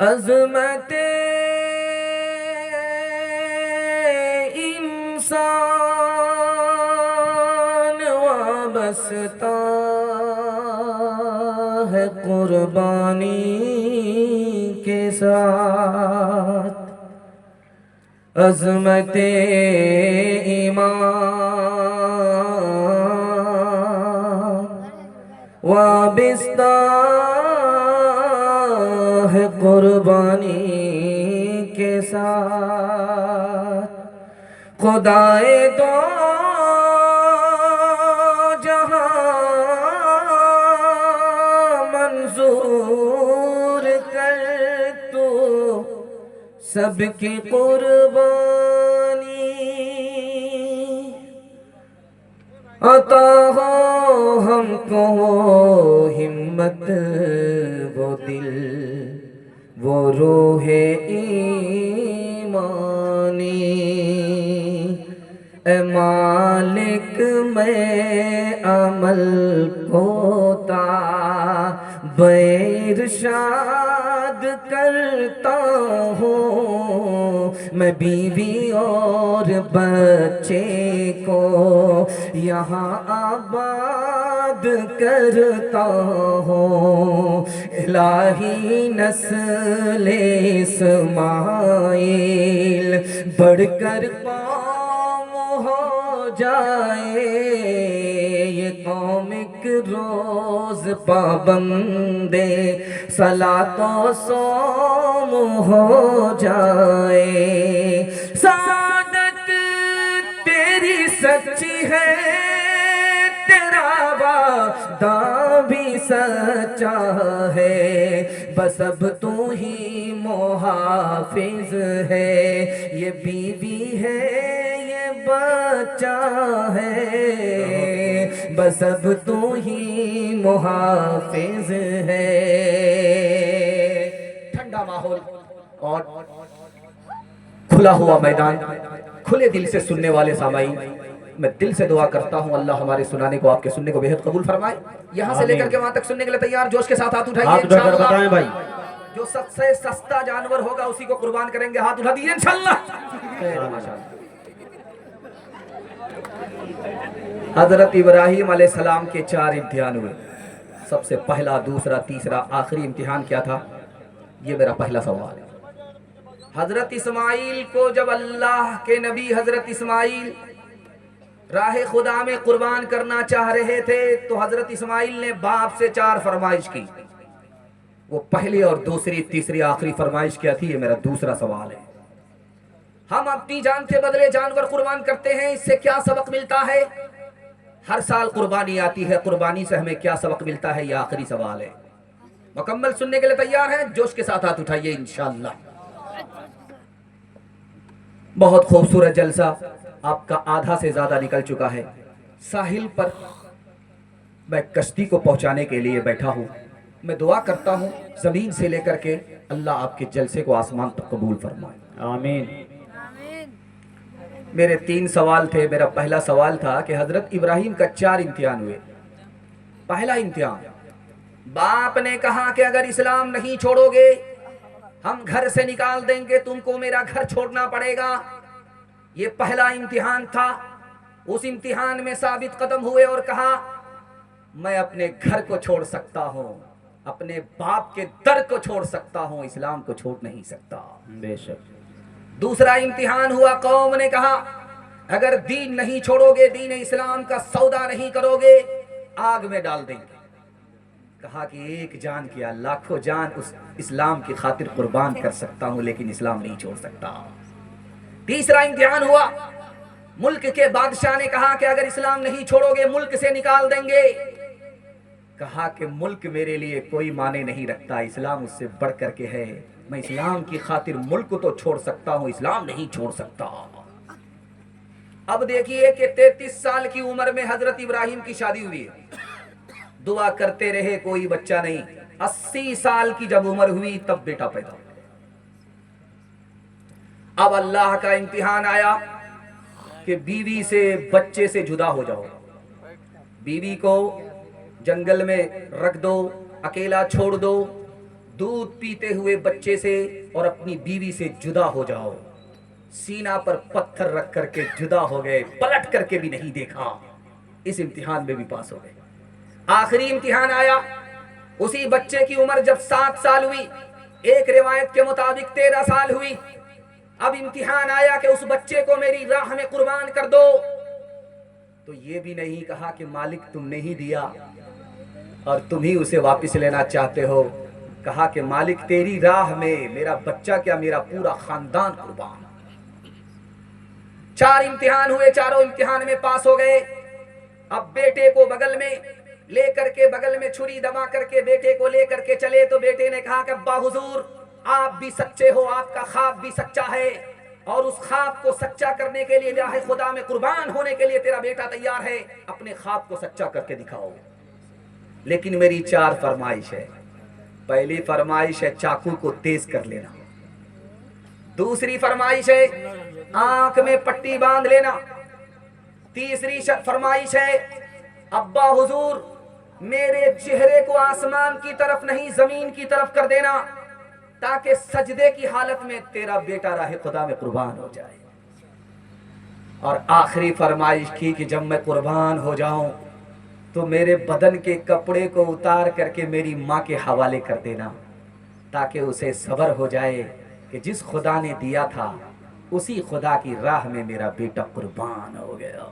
अज़मत इंसान वाबस्ता है कुर्बानी के साथ अज़मत ईमान वाबस्ता है कुर्बानी के साथ खुदाए दो जहां मंजूर कर तू सबकी कुर्बानी अता हो हमको हिम्मत वो दिल वो रूह ईमानी ए मालिक मैं अमल कोता बेइरशाद करता हूँ मैं बीवी और बच्चे को यहाँ आबाद करता हूँ इलाही नस्ले इस्माइल बढ़कर कौम हो जाए ये कौम एक रोज पाबंदे सलातो सोम हो जाए सादत तेरी सच्ची है तेरा वादा भी सच्चा है बस अब तू ही मुहाफिज है ये बीवी है ये बच्चा है बस अब तू ही मुहाफिज है। ठंडा माहौल और खुला हुआ मैदान खुले दिल से सुनने वाले सामाईन मैं दिल से दुआ करता हूं अल्लाह हमारे सुनाने को आपके सुनने को बेहद कबूल फरमाए। यहां से लेकर के वहां तक सुनने के लिए तैयार जोश के साथ हाथ उठाइए बताएं भाई जो सबसे सस्ता जानवर होगा उसी को कुर्बान करेंगे हाथ उठा दीजिए इंशाअल्लाह। हजरत इब्राहिम अलैहिस्सलाम के 4 इम्तिहान हुए। सबसे पहला दूसरा तीसरा आखिरी इम्तिहान क्या था ये मेरा पहला सवाल है। हजरत इस्माइल को जब अल्लाह के नबी हजरत इस्माइल राह खुदा में कुर्बान करना चाह रहे थे तो हजरत इस्माइल ने बाप से 4 फरमाइश की। वो पहली और दूसरी तीसरी आखिरी फरमाइश क्या थी ये मेरा दूसरा सवाल है। हम अपनी जान के बदले जानवर कुर्बान करते हैं इससे क्या सबक मिलता है। हर साल कुर्बानी आती है कुर्बानी से हमें क्या सबक मिलता है ये आखिरी सवाल है। मुकम्मल सुनने के लिए तैयार हैं जोश के साथ हाथ उठाइए इंशाअल्लाह। बहुत खूबसूरत जलसा आपका आधा से ज्यादा निकल चुका है। साहिल पर मैं कश्ती को पहुंचाने के लिए बैठा हूं। मैं दुआ करता हूँ ज़मीन से लेकर के अल्लाह आपके जलसे को आसमान तक कबूल फरमाए। आमीन। मेरे 3 सवाल थे। मेरा पहला सवाल था कि हज़रत इब्राहीम का 4 इम्तिहान हुए। पहला इम्तिहान, बाप ने कहा कि अगर इस्लाम नहीं छोड़ोगे हम घर से निकाल देंगे, तुमको मेरा घर छोड़ना पड़ेगा। ये पहला इम्तिहान था। उस इम्तिहान में साबित कदम हुए और कहा मैं अपने घर को छोड़ सकता हूँ, अपने बाप के दर को छोड़ सकता हूँ, इस्लाम को छोड़ नहीं सकता। बेशक। दूसरा इम्तिहान हुआ, कौम ने कहा अगर दीन नहीं छोड़ोगे, दीन इस्लाम का सौदा नहीं करोगे, आग में डाल देंगे। कहा कि एक जान किया लाखों जान उस इस्लाम की खातिर कुर्बान कर सकता हूं, लेकिन इस्लाम नहीं छोड़ सकता। तीसरा इम्तिहान हुआ, मुल्क के बादशाह ने कहा कि अगर इस्लाम नहीं छोड़ोगे मुल्क से निकाल देंगे। कहा कि मुल्क मेरे लिए कोई माने नहीं रखता, इस्लाम उससे बढ़ करके है। मैं इस्लाम की खातिर मुल्क तो छोड़ सकता हूं, इस्लाम नहीं छोड़ सकता। अब देखिए कि 33 साल की उम्र में हजरत इब्राहीम की शादी हुई है। दुआ करते रहे, कोई बच्चा नहीं। 80 साल की जब उम्र हुई तब बेटा पैदा। अब अल्लाह का इम्तिहान आया कि बीवी से बच्चे से जुदा हो जाओ, बीवी को जंगल में रख दो, अकेला छोड़ दो, दूध पीते हुए बच्चे से और अपनी बीवी से जुदा हो जाओ। सीना पर पत्थर रख करके जुदा हो गए, पलट करके भी नहीं देखा। इस इम्तिहान में भी पास हो गए। आखिरी इम्तिहान आया, उसी बच्चे की उम्र जब 7 साल हुई, एक रिवायत के मुताबिक 13 साल हुई। अब इम्तिहान आया कि उस बच्चे को मेरी राह में कुर्बान कर दो। तो ये भी नहीं कहा कि मालिक तुमने ही दिया और तुम ही उसे वापस लेना चाहते हो। कहा कि मालिक तेरी राह में मेरा बच्चा क्या, मेरा पूरा खानदान कुर्बान। 4 इम्तिहान हुए, चारों इम्तिहान में पास हो गए। अब बेटे को बगल में लेकर के, बगल में छुरी दबा करके बेटे को लेकर के चले, तो बेटे ने कहा कि अब्बा हुजूर आप भी सच्चे हो, आपका ख्वाब भी सच्चा है और उस ख्वाब को सच्चा करने के लिए राह खुदा में कुर्बान होने के लिए तेरा बेटा तैयार है, अपने ख्वाब को सच्चा करके दिखाओ। लेकिन मेरी 4 फरमाइश है। पहली फरमाइश है चाकू को तेज कर लेना। दूसरी फरमाइश है आंख में पट्टी बांध लेना। तीसरी फरमाइश है अब्बा हुजूर मेरे चेहरे को आसमान की तरफ नहीं जमीन की तरफ कर देना, ताकि सजदे की हालत में तेरा बेटा राह खुदा में कुर्बान हो जाए। और आखिरी फरमाइश की कि जब मैं कुर्बान हो जाऊं तो मेरे बदन के कपड़े को उतार करके मेरी माँ के हवाले कर देना, ताकि उसे सब्र हो जाए कि जिस खुदा ने दिया था उसी खुदा की राह में मेरा बेटा कुर्बान हो गया।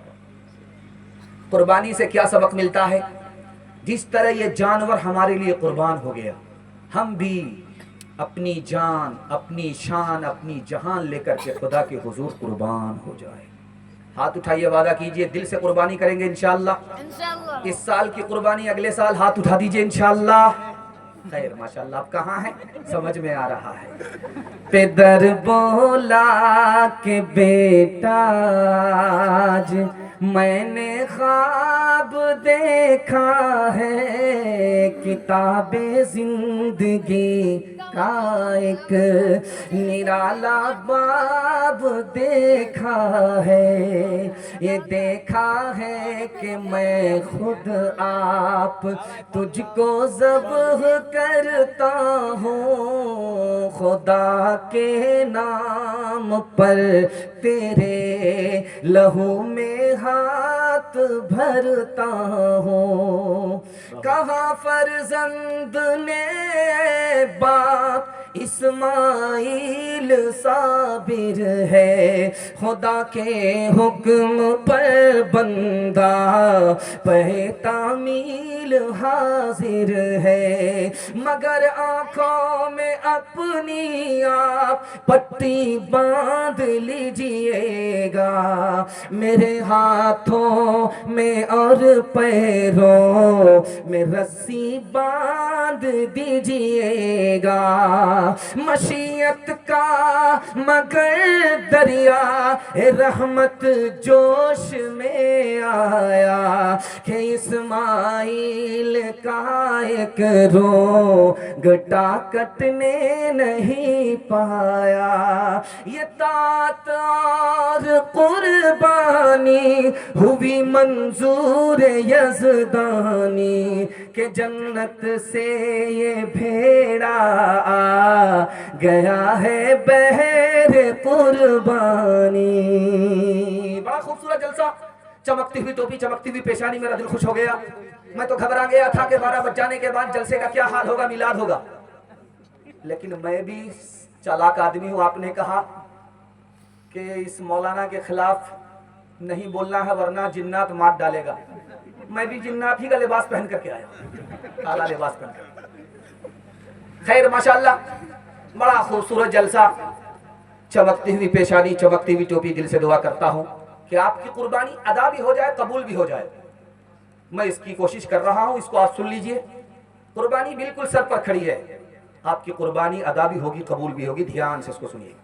कुर्बानी से क्या सबक मिलता है? जिस तरह ये जानवर हमारे लिए कुर्बान हो गया, हम भी अपनी जान, अपनी शान, अपनी जहान लेकर के खुदा के हुजूर कुर्बान हो जाए। हाथ उठाइए, वादा कीजिए दिल से कुर्बानी करेंगे इंशाअल्लाह। इस साल की कुर्बानी अगले साल हाथ उठा दीजिए इंशाअल्लाह। खैर माशाअल्लाह, आप कहाँ हैं? समझ में आ रहा है। पेदर बोला के बेटा आज मैंने ख्वाब देखा है, किताबे जिंदगी का एक निराला बाब देखा है। ये देखा है कि मैं खुद आप तुझको ज़ब्ह करता हूँ, खुदा के नाम पर तेरे लहू में हाथ भरता हूँ। कहाँ फर्जंद ने बाप इस्माइल साबिर है, खुदा के हुक्म पर बंदा पे तामील हाजिर है। मगर आँखों में अपनी आप पट्टी बांध लीजिएगा, मेरे हाथों में और पैरों में रस्सी बांध दीजिएगा। मशीयत का मगर दरिया रहमत जोश में आया कि इस्माइल का एक रोंगटा कटने नहीं पाया। ये तात और कुर्बानी हुई मंजूर यज़दानी के जन्नत से ये भेड़ा आ गया है बहर कुर्बानी। बड़ा खूबसूरत जलसा, चमकती हुई टोपी, चमकती हुई पेशानी, मेरा दिल खुश हो गया। मैं तो घबरा गया था कि 12 बज जाने के बाद जलसे का क्या हाल होगा, मिलाद होगा। लेकिन मैं भी चालाक आदमी हूं। आपने कहा कि इस मौलाना के खिलाफ नहीं बोलना है वरना जिन्नात मार डालेगा। मैं भी जिन्नात ही का लिबास पहन करके आया, काला लिबास पहन कर। खैर माशाल्लाह, बड़ा खूबसूरत जलसा, चमकती हुई पेशानी, चमकती हुई टोपी। दिल से दुआ करता हूं कि आपकी कुर्बानी अदा भी हो जाए, कबूल भी हो जाए। मैं इसकी कोशिश कर रहा हूं, इसको आप सुन लीजिए। कुर्बानी बिल्कुल सर पर खड़ी है, आपकी कुर्बानी अदा भी होगी, कबूल भी होगी। ध्यान से इसको सुनिए।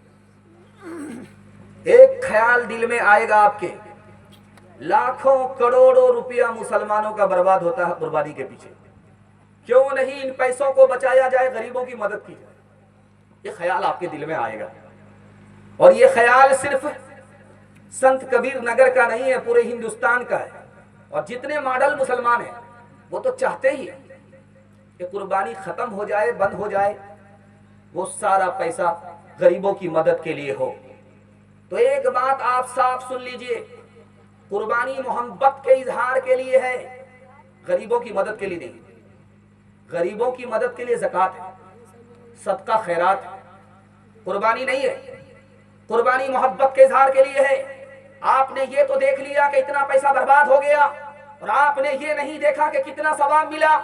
एक ख्याल दिल में आएगा आपके, लाखों करोड़ों रुपया मुसलमानों का बर्बाद होता है कुर्बानी के पीछे। क्यों नहीं इन पैसों को बचाया जाए, गरीबों की मदद की जाए। ये ख्याल आपके दिल में आएगा। और ये ख्याल सिर्फ संत कबीर नगर का नहीं है, पूरे हिंदुस्तान का है। और जितने मॉडल मुसलमान हैं वो तो चाहते ही कि कुर्बानी खत्म हो जाए, बंद हो जाए, वो सारा पैसा गरीबों की मदद के लिए हो। तो एक बात आप साफ सुन लीजिए, कुर्बानी मोहब्बत के इजहार के लिए है, गरीबों की मदद के लिए नहीं। गरीबों की मदद के लिए ज़कात है, सदका खैरात है, कुर्बानी नहीं है। कुर्बानी मोहब्बत के इजहार के लिए है। आपने ये तो देख लिया कि इतना पैसा बर्बाद हो गया, और आपने ये नहीं देखा कि कितना सवाब मिला।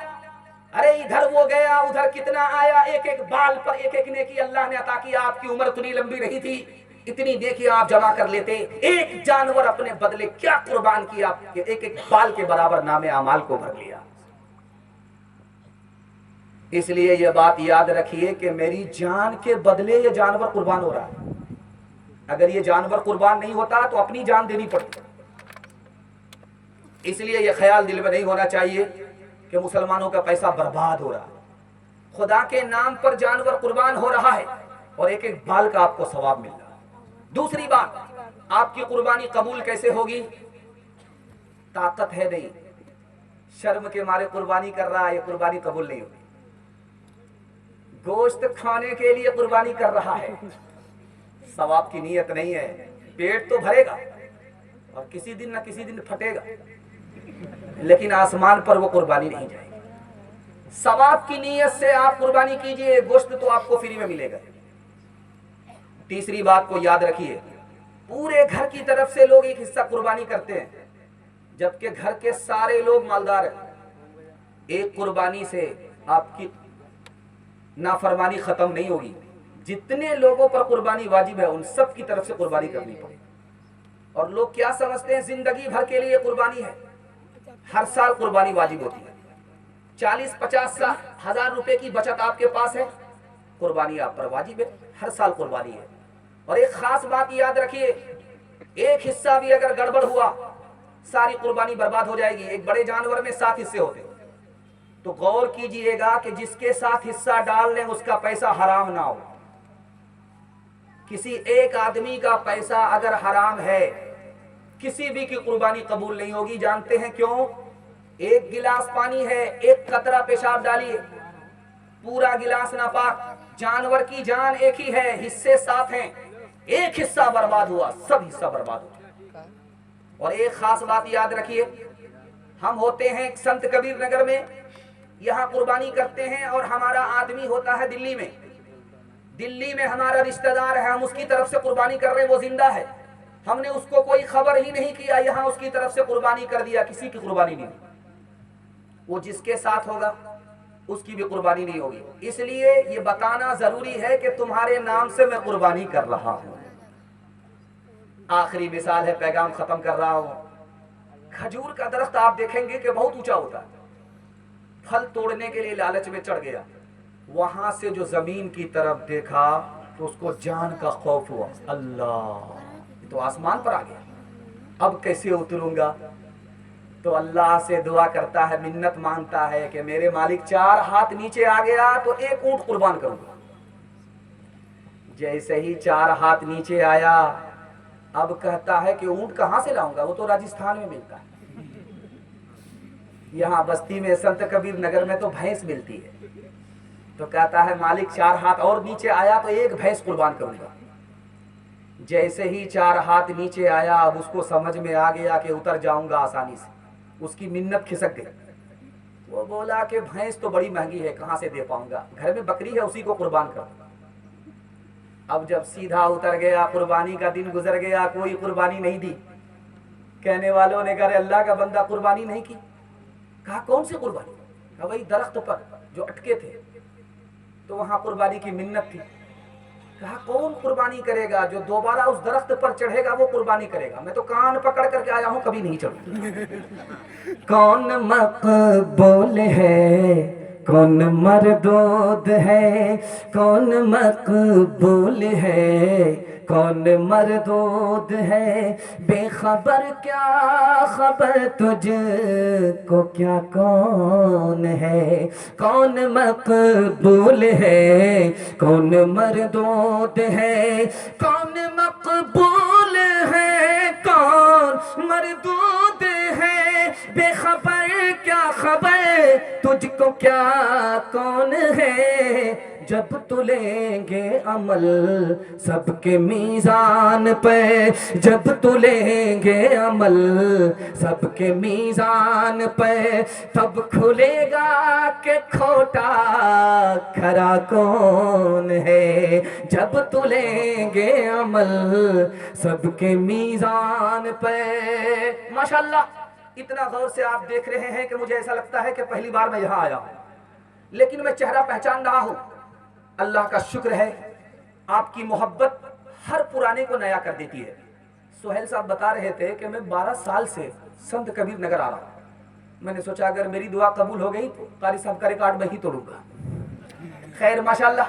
अरे इधर वो गया, उधर कितना आया, एक एक बाल पर एक एक नेकी अल्लाह ने अता किया। आपकी उम्र इतनी लंबी नहीं थी, इतनी नेकी आप जमा कर लेते। एक जानवर अपने बदले क्या कुर्बान किया, एक एक बाल के बराबर नामे अमाल को भर लिया। इसलिए यह बात याद रखिए कि मेरी जान के बदले ये जानवर कुर्बान हो रहा है। अगर ये जानवर कुर्बान नहीं होता तो अपनी जान देनी पड़ती। इसलिए यह ख्याल दिल में नहीं होना चाहिए कि मुसलमानों का पैसा बर्बाद हो रहा है। खुदा के नाम पर जानवर कुर्बान हो रहा है और एक एक बाल का आपको सवाब मिल रहा है। दूसरी बात, आपकी कुर्बानी कबूल कैसे होगी? ताकत है नहीं, शर्म के मारे कुर्बानी कर रहा है, ये कुर्बानी कबूल नहीं होगी। गोश्त खाने के लिए कुर्बानी कर रहा है, सवाब की नीयत नहीं है। पेट तो भरेगा और किसी दिन ना किसी दिन फटेगा, लेकिन आसमान पर वो कुर्बानी नहीं जाएगी। सवाब की नीयत से आप कुर्बानी कीजिए, गोश्त तो आपको फ्री में मिलेगा। तीसरी बात को याद रखिए, पूरे घर की तरफ से लोग एक हिस्सा कुर्बानी करते हैं, जबकि घर के सारे लोग मालदार हैं। एक कुर्बानी से आपकी नाफरमानी खत्म नहीं होगी। जितने लोगों पर कुर्बानी वाजिब है उन सब की तरफ से कुर्बानी करनी पड़ेगी। और लोग क्या समझते हैं, जिंदगी भर के लिए कुर्बानी है, हर साल कुर्बानी वाजिब होती है। 40-50 रुपए की बचत आपके पास है, कुर्बानी आप पर वाजिब है, हर साल कुर्बानी है। और एक खास बात याद रखिए, एक हिस्सा भी अगर गड़बड़ हुआ सारी कुर्बानी बर्बाद हो जाएगी। एक बड़े जानवर में 7 हिस्से होते, तो गौर कीजिएगा कि जिसके साथ हिस्सा डाल लें उसका पैसा हराम ना हो। किसी एक आदमी का पैसा अगर हराम है, किसी भी की कुर्बानी कबूल नहीं होगी। जानते हैं क्यों? एक गिलास पानी है, एक कतरा पेशाब डालिए, पूरा गिलास नापाक। जानवर की जान एक ही है, हिस्से 7 हैं, एक हिस्सा बर्बाद हुआ सब हिस्सा बर्बाद हुआ। और एक खास बात याद रखिए, हम होते हैं संत कबीर नगर में, यहाँ कुर्बानी करते हैं और हमारा आदमी होता है दिल्ली में। दिल्ली में हमारा रिश्तेदार है, हम उसकी तरफ से कुर्बानी कर रहे हैं, वो जिंदा है, हमने उसको कोई खबर ही नहीं किया, यहाँ उसकी तरफ से कुर्बानी कर दिया, किसी की कुर्बानी नहीं। वो जिसके साथ होगा उसकी भी कुर्बानी नहीं होगी। इसलिए ये बताना जरूरी है कि तुम्हारे नाम से मैं कुर्बानी कर रहा हूं। आखिरी मिसाल है, पैगाम खत्म कर रहा हूं। खजूर का दरख्त आप देखेंगे कि बहुत ऊंचा होता है, फल तोड़ने के लिए लालच में चढ़ गया, वहां से जो जमीन की तरफ देखा तो उसको जान का खौफ हुआ, अल्लाह ये तो आसमान पर आ गया, अब कैसे उतरूंगा। तो अल्लाह से दुआ करता है, मिन्नत मांगता है कि मेरे मालिक 4 हाथ नीचे आ गया तो 1 ऊंट कुर्बान करूंगा। जैसे ही 4 हाथ नीचे आया, अब कहता है कि ऊंट कहां से लाऊंगा, वो तो राजस्थान में मिलता है, यहाँ बस्ती में संत कबीर नगर में तो भैंस मिलती है। तो कहता है मालिक 4 हाथ और नीचे आया तो 1 भैंस कुर्बान करूंगा। जैसे ही 4 हाथ नीचे आया, अब उसको समझ में आ गया कि उतर जाऊंगा आसानी से, उसकी मिन्नत खिसक गई। वो बोला कि भैंस तो बड़ी महंगी है, कहां से दे पाऊंगा, घर में बकरी है उसी को कुर्बान कर। अब जब सीधा उतर गया, कुर्बानी का दिन गुजर गया, कोई कुर्बानी नहीं दी। कहने वालों ने कहा अल्लाह का बंदा कुर्बानी नहीं की। कहा कौन सी कुर्बानी? कहा वही दरख्त पर जो अटके थे तो वहां कुर्बानी की मिन्नत थी। कहा कौन कुर्बानी करेगा, जो दोबारा उस दरख्त पर चढ़ेगा वो कुर्बानी करेगा, मैं तो कान पकड़ करके आया हूं, कभी नहीं चढ़ूंगा। कौन मकबूल है कौन मरदूद है, कौन मकबूल है कौन मरदूद है, बेखबर क्या खबर तुझको क्या कौन है, कौन मकबूल है कौन मरदूद है, कौन मकबूल है कौन मरदूद है, बेखबर क्या खबर तुझको क्या कौन है। जब तुलेंगे अमल सबके मीज़ान पे, जब तुलेंगे अमल सबके मीज़ान पे, तब खुलेगा कि खोटा खरा कौन है। जब तुलेंगे अमल सबके मीज़ान पे। माशाअल्लाह, इतना गौर से आप देख रहे हैं कि मुझे ऐसा लगता है कि पहली बार मैं यहाँ आया हूँ, लेकिन मैं चेहरा पहचान रहा हूँ। अल्लाह का शुक्र है, आपकी मोहब्बत हर पुराने को नया कर देती है। सोहेल साहब बता रहे थे कि मैं 12 साल से संत कबीर नगर आ रहा हूँ। मैंने सोचा अगर मेरी दुआ कबूल हो गई तो कारी साहब का रिकॉर्ड मैं ही तोड़ूंगा। खैर माशाअल्लाह,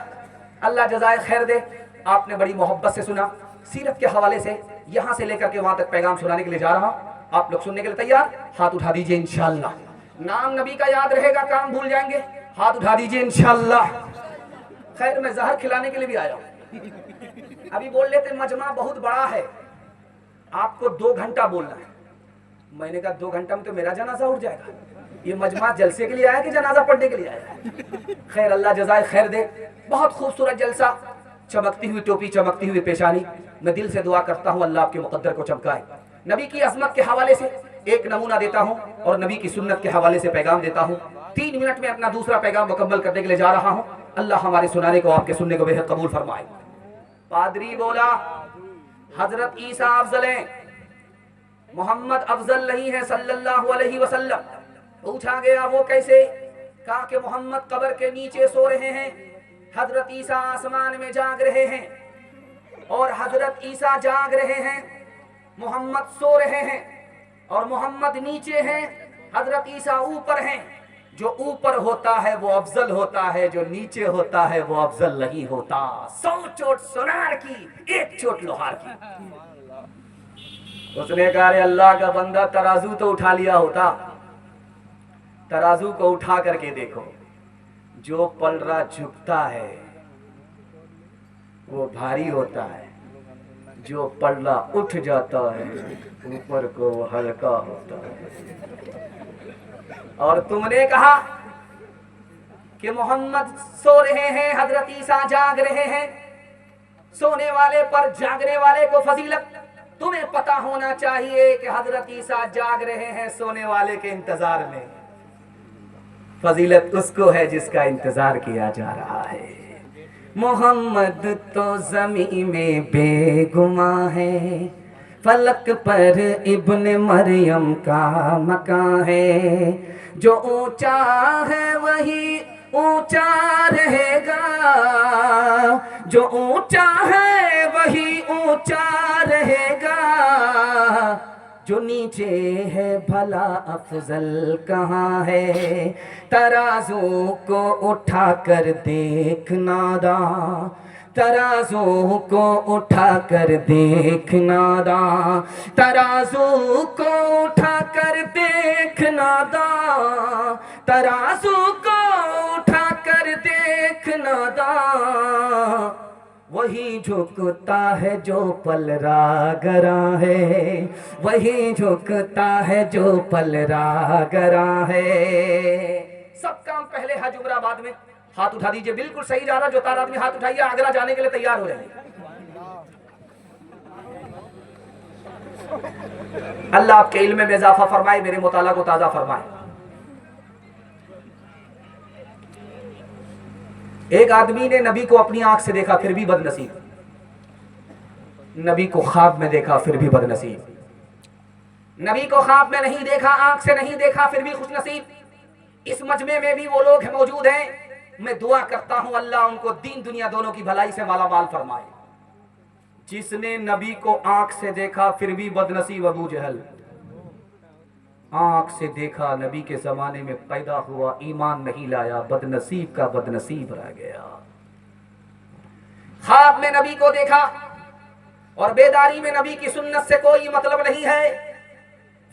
अल्लाह जज़ाए खैर दे। आपने बड़ी मोहब्बत से सुना, सीरत के हवाले से यहाँ से लेकर के वहाँ तक पैगाम सुनाने के लिए जा रहा हूँ। आप लोग सुनने के लिए तैयार? हाथ उठा दीजिए इंशाअल्लाह। नाम नबी का याद रहेगा, काम भूल जाएंगे, हाथ उठा दीजिए इंशाअल्लाह। खैर मैं जहर खिलाने के लिए भी आया हूँ। अभी बोल लेते मजमा बहुत बड़ा है, आपको 2 घंटा बोलना है। मैंने कहा 2 घंटा में तो मेरा जनाजा उठ जाएगा, ये मजमा जलसे के लिए आया कि जनाजा पढ़ने के लिए आया? खैर अल्लाह जज़ाए खैर दे। बहुत खूबसूरत जलसा, चमकती हुई टोपी, चमकती हुई पेशानी। मैं दिल से दुआ करता हूँ अल्लाह आपके मुकद्दर को चमकाए। नबी की अजमत के हवाले से एक नमूना देता हूँ और नबी की सुन्नत के हवाले से पैगाम देता हूँ। 3 मिनट में अपना दूसरा पैगाम मुकम्मल करने के लिए जा रहा हूँ। अल्लाह हमारे सुनाने को, आपके सुनने को बेहद कबूल फरमाए। पादरी बोला हजरत ईसा अफजल हैं, मोहम्मद अफजल नहीं है सल्लल्लाहु अलैहि वसल्लम। पूछा गया वो कैसे? कहा कि मोहम्मद कब्र के नीचे सो रहे हैं, हजरत ईसा आसमान में जाग रहे हैं, और हजरत ईसा जाग रहे हैं, मोहम्मद सो रहे हैं, और मोहम्मद नीचे हैं, हजरत ईसा ऊपर हैं। जो ऊपर होता है वो अफजल होता है, जो नीचे होता है वो अफजल नहीं होता। 100 चोट सोनार की, 1 चोट लोहार की। उसने कहा अल्लाह का बंदा, तराजू तो उठा लिया होता, तराजू को उठा करके देखो, जो पलड़ा झुकता है वो भारी होता है, जो पलड़ा उठ जाता है ऊपर को वो हल्का होता है। और तुमने कहा कि मोहम्मद सो रहे हैं, हजरत ईसा जाग रहे हैं। सोने वाले पर जागने वाले को फजीलत। तुम्हें पता होना चाहिए कि हजरत ईसा जाग रहे हैं सोने वाले के इंतजार में। फजीलत उसको है जिसका इंतजार किया जा रहा है। मोहम्मद तो ज़मीं में बेगुमा है, फलक पर इब्न मरियम का मकान है। जो ऊंचा है वही ऊंचा रहेगा, जो ऊंचा है वही ऊंचा रहेगा। जो नीचे है भला अफजल कहाँ है। तराजू को उठा कर देख नादां, तराजू को उठा कर देख नादां, तराजू को उठा कर देख नादां, तराजू को उठा कर देख नादां। वही झुकता है जो पलरा गरा है, वही झुकता है जो पलरा गरा है। सब काम पहले हज उमरा बाद में। हाथ उठा दीजिए, बिल्कुल सही जा रहा। जो तार आदमी हाथ उठाइए, आगरा जाने के लिए तैयार हो जाइए। अल्लाह आपके इल्म में इजाफा फरमाए, मेरे मुताला को ताजा फरमाए। एक आदमी ने नबी को अपनी आंख से देखा फिर भी बदनसीब, नबी को ख्वाब में देखा फिर भी बदनसीब, नबी को ख्वाब में नहीं देखा, आंख से नहीं देखा फिर भी खुशनसीब। इस मजमे में भी वो लोग मौजूद हैं। मैं दुआ करता हूं अल्लाह उनको दीन दुनिया दोनों की भलाई से मालामाल फरमाए। जिसने नबी को आंख से देखा फिर भी बदनसीब, अबू जहल। आंख से देखा, नबी के जमाने में पैदा हुआ, ईमान नहीं लाया, बदनसीब का बदनसीब रह गया। ख्वाब में नबी को देखा और बेदारी में नबी की सुन्नत से कोई मतलब नहीं है,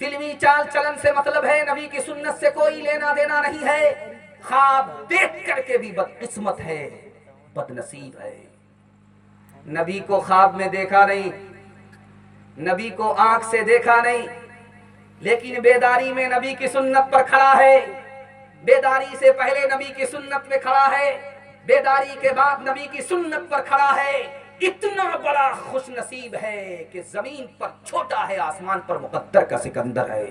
फिल्मी चाल चलन से मतलब है, नबी की सुन्नत से कोई लेना देना नहीं है। ख्वाब देख करके भी बदकिस्मत है, बदनसीब है। नबी को ख्वाब में देखा नहीं, नबी को आंख से देखा नहीं, लेकिन बेदारी में नबी की सुन्नत पर खड़ा है, बेदारी से पहले नबी की सुन्नत में खड़ा है, बेदारी के बाद नबी की सुन्नत पर खड़ा है। इतना बड़ा खुश नसीब है कि जमीन पर छोटा है, आसमान पर मुकद्दर का सिकंदर है।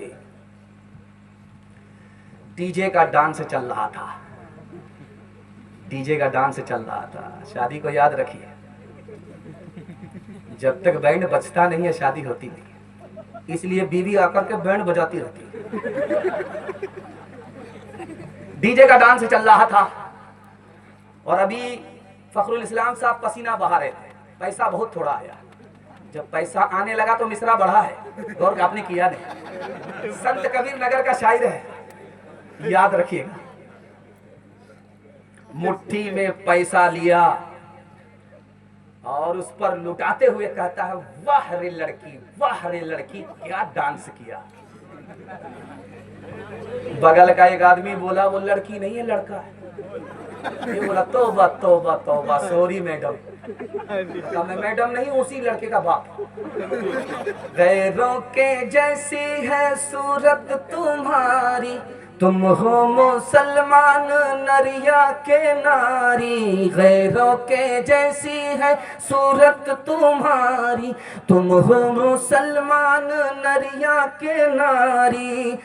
डीजे का डांस चल रहा था, डीजे का डांस चल रहा था। शादी को याद रखिए, जब तक बैंड बजता नहीं है शादी होती नहीं, इसलिए बीवी आकर के बैंड बजाती रहती है। डीजे का डांस चल रहा था और अभी फखरुल इस्लाम साहब पसीना बहा रहे थे, पैसा बहुत थोड़ा आया। जब पैसा आने लगा तो मिसरा बढ़ा है, गौर आपने किया नहीं। संत कबीर नगर का शायर है, याद रखिएगा। मुट्ठी में पैसा लिया और उस पर लुटाते हुए कहता है, वाह रे लड़की, वाह रे लड़की, क्या डांस किया। बगल का एक आदमी बोला, वो लड़की नहीं है लड़का है। ये बोला, तौबा तौबा तौबा, सॉरी मैडम। मैं मैडम नहीं, उसी लड़के का बाप। गैरों के जैसी है सूरत तुम्हारी, तुम हो मुसलमान नरिया के नारी। गैरों के जैसी है सूरत तुम्हारी, तुम हो मुसलमान नरिया के नारी।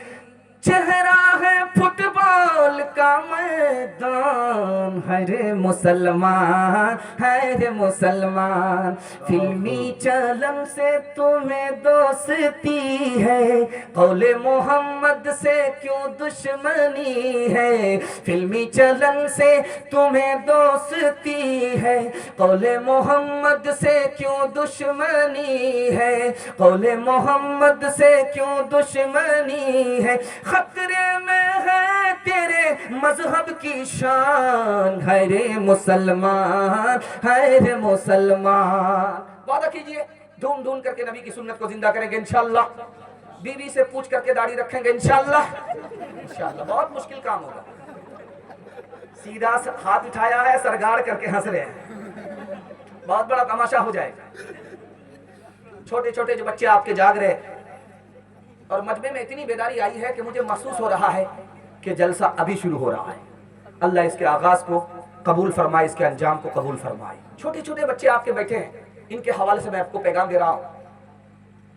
चेहरा है फुटबॉल का मैदान, है रे मुसलमान, है रे मुसलमान। फिल्मी चलन से तुम्हें दोस्ती है, कौले मोहम्मद से क्यों दुश्मनी है। फिल्मी चलन से तुम्हें दोस्ती है, कौले मोहम्मद से क्यों दुश्मनी है, कौले मोहम्मद से क्यों दुश्मनी है। खतरे में है तेरे मजहब की शान, है रे मुसलमान, है रे मुसलमान। वादा कीजिए, ढूंढ ढूंढ करके नबी की सुन्नत को जिंदा करेंगे इंशाअल्लाह। बीवी से पूछ करके दाढ़ी रखेंगे इंशाअल्लाह। इंशाअल्लाह बहुत मुश्किल काम होगा। सीधा हाथ उठाया है, सरगाड़ करके हंस रहे हैं, बहुत बड़ा तमाशा हो जाएगा। छोटे छोटे जो बच्चे आपके जाग रहे हैं और मजमे में इतनी बेदारी आई है कि मुझे महसूस हो रहा है कि जलसा अभी शुरू हो रहा है। अल्लाह इसके आगाज को कबूल फरमाए, इसके अंजाम को कबूल फरमाए। छोटे छोटे बच्चे आपके बैठे हैं, इनके हवाले से मैं आपको पैगाम दे रहा हूं।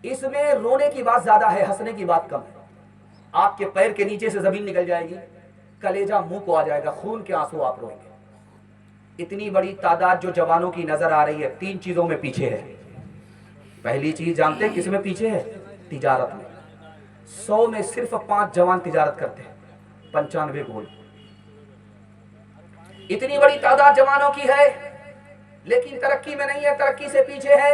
इसमें रोने की बात ज्यादा है, हंसने की बात कम है। आपके पैर के नीचे से जमीन निकल जाएगी, कलेजा मुंह को आ जाएगा, खून के आंसू आप रोएंगे। इतनी बड़ी तादाद जो जवानों की नजर आ रही है, 3 चीजों में पीछे है। पहली चीज जानते हैं किस में पीछे है? तिजारत में। 100 में सिर्फ 5 जवान तिजारत करते हैं, 95 गोल। इतनी बड़ी तादाद जवानों की है, लेकिन तरक्की में नहीं है, तरक्की से पीछे है।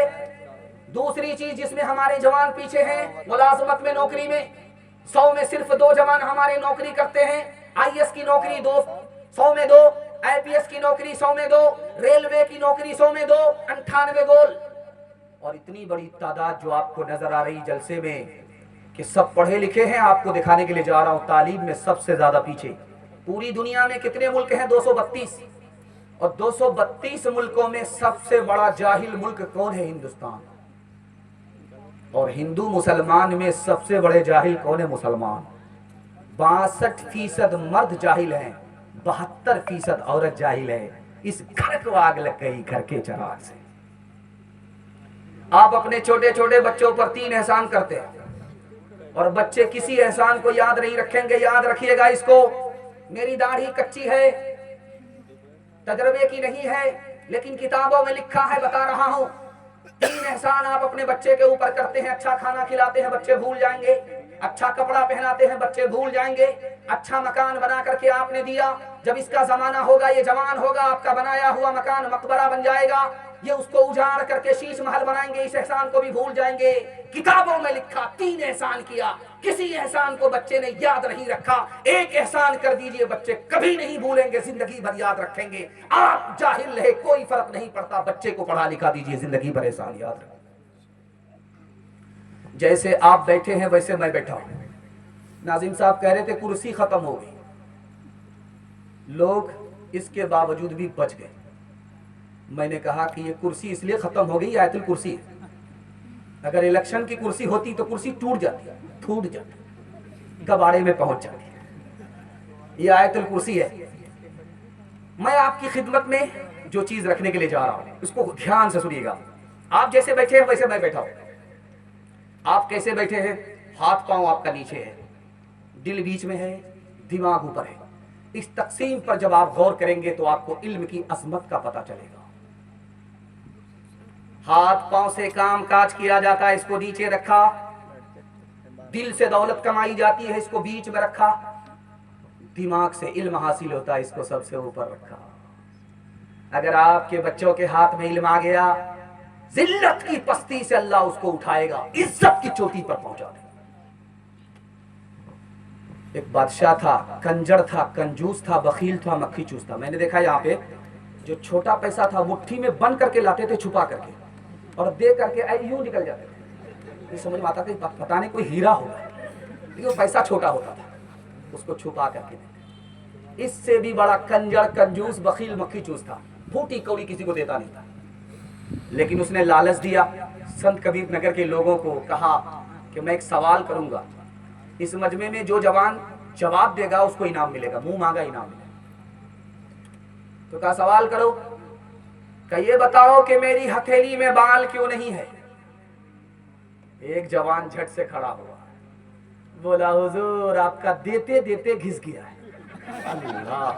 दूसरी चीज जिसमें हमारे जवान पीछे हैं, मुलाजमत में, नौकरी में, 100 में सिर्फ 2 जवान हमारे नौकरी करते हैं। आईएएस की नौकरी 100 में 2, आईपीएस की नौकरी 100 में 2, रेलवे की नौकरी 100 में 2, 98 गोल। और इतनी बड़ी तादाद जो आपको नजर आ रही जलसे में कि सब पढ़े लिखे हैं, आपको दिखाने के लिए जा रहा हूं तालीम में सबसे ज्यादा पीछे। पूरी दुनिया में कितने मुल्क हैं? 232। और 232 मुल्कों में सबसे बड़ा जाहिल मुल्क कौन है? हिंदुस्तान। और हिंदू मुसलमान में सबसे बड़े जाहिल कौन है? मुसलमान। 62% मर्द जाहिल हैं, 72% औरत जाहिल है। इस घर को आग लग गई घर के चराग से। आप अपने छोटे छोटे बच्चों पर 3 एहसान करते हैं और बच्चे किसी एहसान को याद नहीं रखेंगे। याद रखिएगा इसको, मेरी दाढ़ी कच्ची है, तजर्बे की नहीं है, लेकिन किताबों में लिखा है, बता रहा हूं। 3 एहसान आप अपने बच्चे के ऊपर करते हैं। अच्छा खाना खिलाते हैं, बच्चे भूल जाएंगे। अच्छा कपड़ा पहनाते हैं, बच्चे भूल जाएंगे। अच्छा मकान बना करके आपने दिया, जब इसका जमाना होगा, ये जवान होगा, आपका बनाया हुआ मकान मकबरा बन जाएगा। ये उसको उजाड़ करके शीश महल बनाएंगे, इस एहसान को भी भूल जाएंगे। किताबों में लिखा 3 एहसान किया, किसी एहसान को बच्चे ने याद नहीं रखा। एक एहसान कर दीजिए, बच्चे कभी नहीं भूलेंगे, जिंदगी भर याद रखेंगे। आप जाहिल रहे, कोई फर्क नहीं पड़ता, बच्चे को पढ़ा लिखा दीजिए, जिंदगी भर एहसान याद रखें। जैसे आप बैठे हैं वैसे मैं बैठा हूं। नाजिम साहब कह रहे थे कुर्सी खत्म हो गई, लोग इसके बावजूद भी बच गए। मैंने कहा कि ये कुर्सी इसलिए खत्म हो गई, आयतुल कुर्सी है। अगर इलेक्शन की कुर्सी होती तो कुर्सी टूट जाती, फूट जाती, कबाड़े में पहुंच जाती। ये आयतुल कुर्सी है। मैं आपकी खिदमत में जो चीज रखने के लिए जा रहा हूं, उसको ध्यान से सुनिएगा। आप जैसे बैठे हैं वैसे मैं बैठा हूं। आप कैसे बैठे हैं? हाथ पांव आपका नीचे है, दिल बीच में है, दिमाग ऊपर है। इस तकसीम पर जब आप गौर करेंगे तो आपको इल्म की अजमत का पता चलेगा। हाथ पांव से काम काज किया जाता है, इसको नीचे रखा। दिल से दौलत कमाई जाती है, इसको बीच में रखा। दिमाग से इल्म हासिल होता है, इसको सबसे ऊपर रखा। अगर आपके बच्चों के हाथ में इल्म आ गया, जिल्लत की पस्ती से अल्लाह उसको उठाएगा, इज्जत की चोटी पर पहुंचा देगा। एक बादशाह था, कंजर था, कंजूस था, बखील था, मक्खी चूस था। मैंने देखा यहाँ पे जो छोटा पैसा था मुट्ठी में बंद करके लाते थे, छुपा करके, और दे करके यूं निकल जाते थे। ये समझ में आता था पता नहीं कोई हीरा होगा, लेकिन वो पैसा छोटा होता था, उसको छुपा करके देते। इससे भी बड़ा कंजर, कंजूस, बखील, मक्खी चूस था। फूटी कौड़ी किसी को देता नहीं था, लेकिन उसने लालच दिया। संत कबीर नगर के लोगों को कहा कि मैं एक सवाल करूंगा, इस मजमे में जो जवान जवाब देगा उसको इनाम मिलेगा, मुंह मांगा इनाम मिलेगा। तो कहा सवाल करो। कहा ये बताओ कि मेरी हथेली में बाल क्यों नहीं है? एक जवान झट से खड़ा हुआ, बोला हुजूर आपका देते देते घिस गया है। अल्लाह,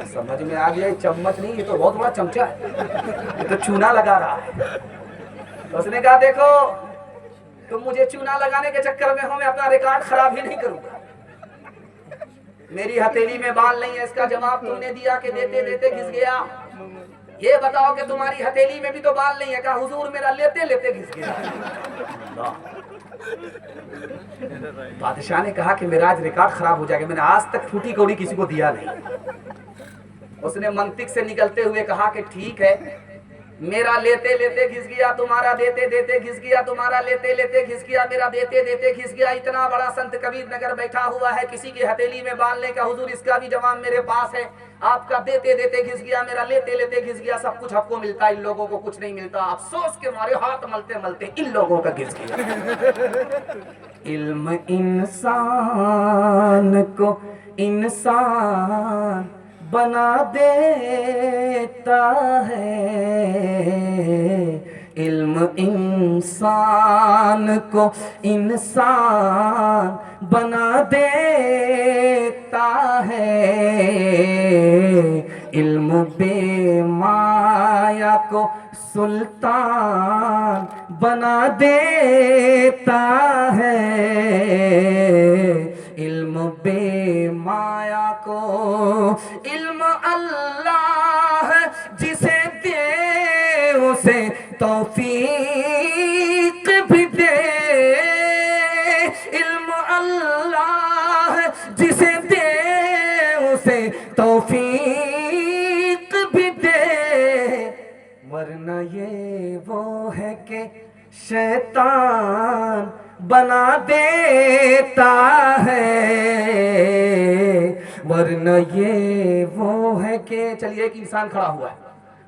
समझ में आ गया, चम्मच नहीं, ये तो बहुत बड़ा चमचा है, ये तो चूना लगा रहा है। तो उसने कहा देखो तुम मुझे चूना लगाने के चक्कर में हो, मैं अपना रिकॉर्ड खराब ही नहीं करूंगा। मेरी हथेली में बाल नहीं है, इसका जवाब तुमने दिया कि देते देते घिस गया। ये बताओ कि तुम्हारी हथेली में भी तो बाल नहीं है। कहा हुजूर मेरा लेते लेते घिस गया। बादशाह ने कहा कि मेरा आज रिकॉर्ड खराब हो जाएगा, मैंने आज तक फूटी कौड़ी किसी को दिया नहीं। उसने मंतिक से निकलते हुए कहा कि ठीक है, मेरा लेते लेते घिस गया, तुम्हारा देते देते घिस गया, तुम्हारा लेते लेते घिस गया, मेरा देते देते घिस गया। इतना बड़ा संत कबीर नगर बैठा हुआ है, किसी की हथेली में बाल नहीं। का हुजूर इसका भी जवाब मेरे पास है। आपका देते देते घिस गया, मेरा लेते लेते घिस गया। सब कुछ आपको मिलता, इन लोगों को कुछ नहीं मिलता। अफसोस के मारे हाथ मलते मलते इन लोगों का घिस गया। इल्म इंसान को इंसान बना देता है, इल्म इंसान को इंसान बना देता है, इल्म बेमाया को सुल्तान बना देता है, इल्म बेमाया को। इल्म अल्लाह जिसे दे उसे तौफीक भी दे, इल्म अल्लाह जिसे दे उसे तौफीक भी दे, वरना ये वो है कि शैतान बना देता है, वरना ये वो है कि। चलिए एक इंसान खड़ा हुआ है,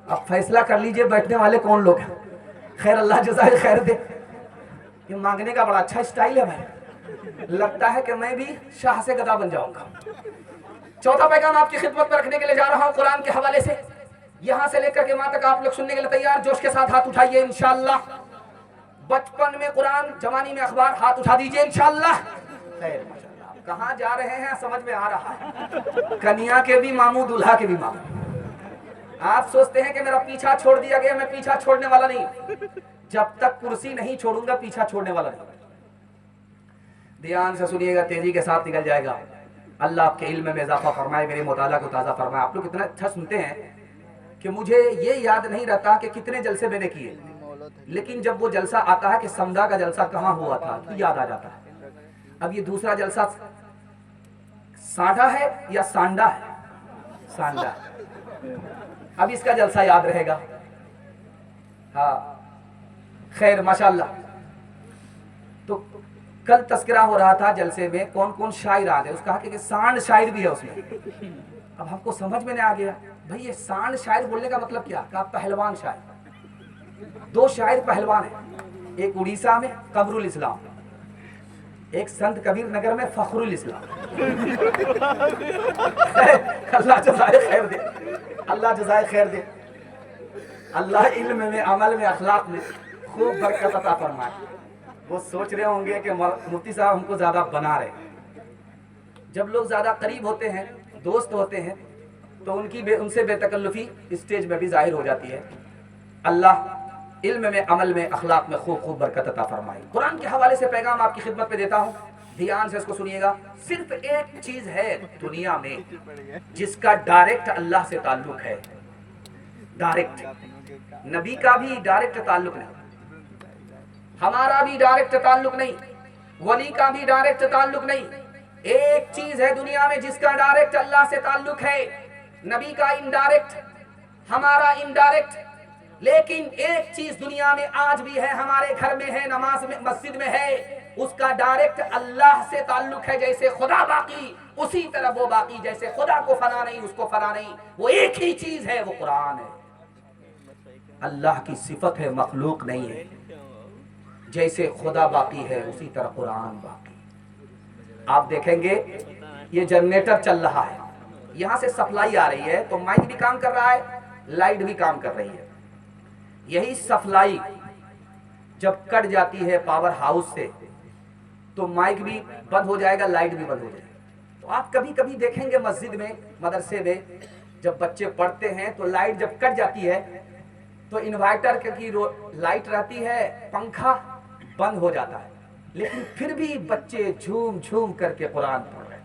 अब फैसला कर लीजिए बैठने वाले कौन लोग हैं। खैर अल्लाह जज़ाए खैर दे। ये मांगने का बड़ा अच्छा स्टाइल है भाई, लगता है कि मैं भी शाह से गदा बन जाऊंगा। चौथा पैगाम आपकी खिदमत में रखने के लिए जा रहा हूं कुरान के हवाले से। यहां से लेकर के वहां तक आप लोग सुनने के लिए तैयार? जोश के साथ हाथ उठाइए इंशाअल्लाह। बचपन में कुरान, जवानी में अखबार, हाथ उठा दीजिए इंशाअल्लाह। खैर माशाअल्लाह, कहां जा रहे हैं समझ में आ रहा है। कन्या के भी मामू, दूल्हा के भी मामू। आप सोचते हैं कि मेरा पीछा छोड़ दिया गया, मैं पीछा छोड़ने वाला नहीं। जब तक कुर्सी नहीं छोड़ूंगा पीछा छोड़ने वाला नहीं। ध्यान से सुनिएगा, तेजी के साथ निकल जाएगा। अल्लाह आपके इल्म में इजाफा फरमाए, मेरे मुताला को ताज़ा फरमाए। आप लोग इतना अच्छा सुनते हैं कि मुझे ये याद नहीं रहता कि कितने जलसे मैंने किए, लेकिन जब वो जलसा आता है कि समदा का जलसा कहाँ हुआ था तो याद आ जाता है। अब ये दूसरा जलसा साढ़ा है या सांडा है? सांडा। अब इसका जलसा याद रहेगा। हाँ खैर माशाल्लाह। तो कल तस्करा हो रहा था जलसे में, कौन कौन शायर आ गए। उसका कहा कि सांड शायर भी है उसमें। अब हमको समझ में नहीं आ गया भाई ये सांड शायर बोलने का मतलब क्या। कहा पहलवान शायर। दो शायर पहलवान हैं, एक उड़ीसा में कमरुल इस्लाम, एक संत कबीर नगर में फखरुल इस्लाम। अल्लाह जज़ाए खैर दे, अल्लाह जज़ाए खैर दे। अल्लाह इल्म में, अमल में, अखलाक में खूब बरकत अता फरमाए। वो सोच रहे होंगे कि मुफ्ती साहब हमको ज्यादा बना रहे। जब लोग ज्यादा करीब होते हैं, दोस्त होते हैं, तो उनसे बेतकल्लुफी स्टेज में भी जाहिर हो जाती है। अल्लाह इल्म में, अमल में, अखलाक में खूब खूब बरकत अता फरमाए। कुरान के हवाले से पैगाम आपकी खिदमत में देता हूँ, ध्यान से इसको सुनिएगा। सिर्फ एक चीज है दुनिया में जिसका डायरेक्ट अल्लाह से ताल्लुक है, डायरेक्ट। नबी का भी डायरेक्ट ताल्लुक नहीं, हमारा भी डायरेक्ट ताल्लुक नहीं, वली का भी डायरेक्ट ताल्लुक नहीं। एक चीज है दुनिया में जिसका डायरेक्ट अल्लाह से ताल्लुक है, नबी का इनडायरेक्ट, हमारा इनडायरेक्ट। लेकिन एक चीज दुनिया में आज भी है, हमारे घर में है, नमाज में, मस्जिद में है, उसका डायरेक्ट अल्लाह से ताल्लुक है। जैसे खुदा बाकी उसी तरह वो बाकी, जैसे खुदा को फना नहीं उसको फना नहीं, वो एक ही चीज है, वो कुरान है। अल्लाह की सिफत है, मखलूक नहीं है। जैसे खुदा बाकी है उसी तरह कुरान बाकी। आप देखेंगे ये जनरेटर चल रहा है, यहां से सप्लाई आ रही है तो माइक भी काम कर रहा है, लाइट भी काम कर रही है। यही सप्लाई जब कट जाती है पावर हाउस से तो माइक भी बंद हो जाएगा, लाइट भी बंद हो जाएगी। तो आप कभी कभी देखेंगे मस्जिद में, मदरसे में जब बच्चे पढ़ते हैं तो लाइट जब कट जाती है तो इन्वर्टर की लाइट रहती है, पंखा बंद हो जाता है, लेकिन फिर भी बच्चे झूम झूम करके कुरान पढ़ रहे हैं।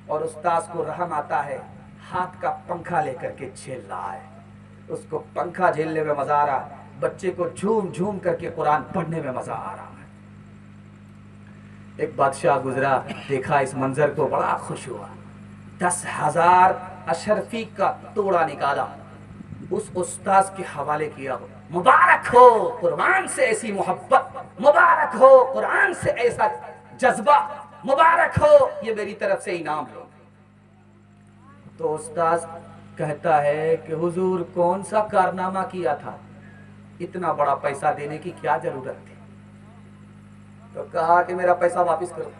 और उस्ताद को रहम आता है, हाथ का पंखा लेकर के झेल रहा है, उसको पंखा झेलने में मजा आ रहा है, बच्चे को झूम झूम करके कुरान पढ़ने में मजा आ रहा है। एक बादशाह गुजरा, देखा इस मंजर को, बड़ा खुश हुआ। 10,000 अशरफी का तोड़ा निकाला, उस उस्ताद के हवाले किया। मुबारक हो कुरान से ऐसी मोहब्बत, मुबारक हो कुरान से ऐसा जज्बा, मुबारक हो, ये मेरी तरफ से इनाम लो। तो उस्ताद कहता है कि हुजूर कौन सा कारनामा किया था, इतना बड़ा पैसा देने की क्या जरूरत थी। तो कहा कि मेरा पैसा वापस करो,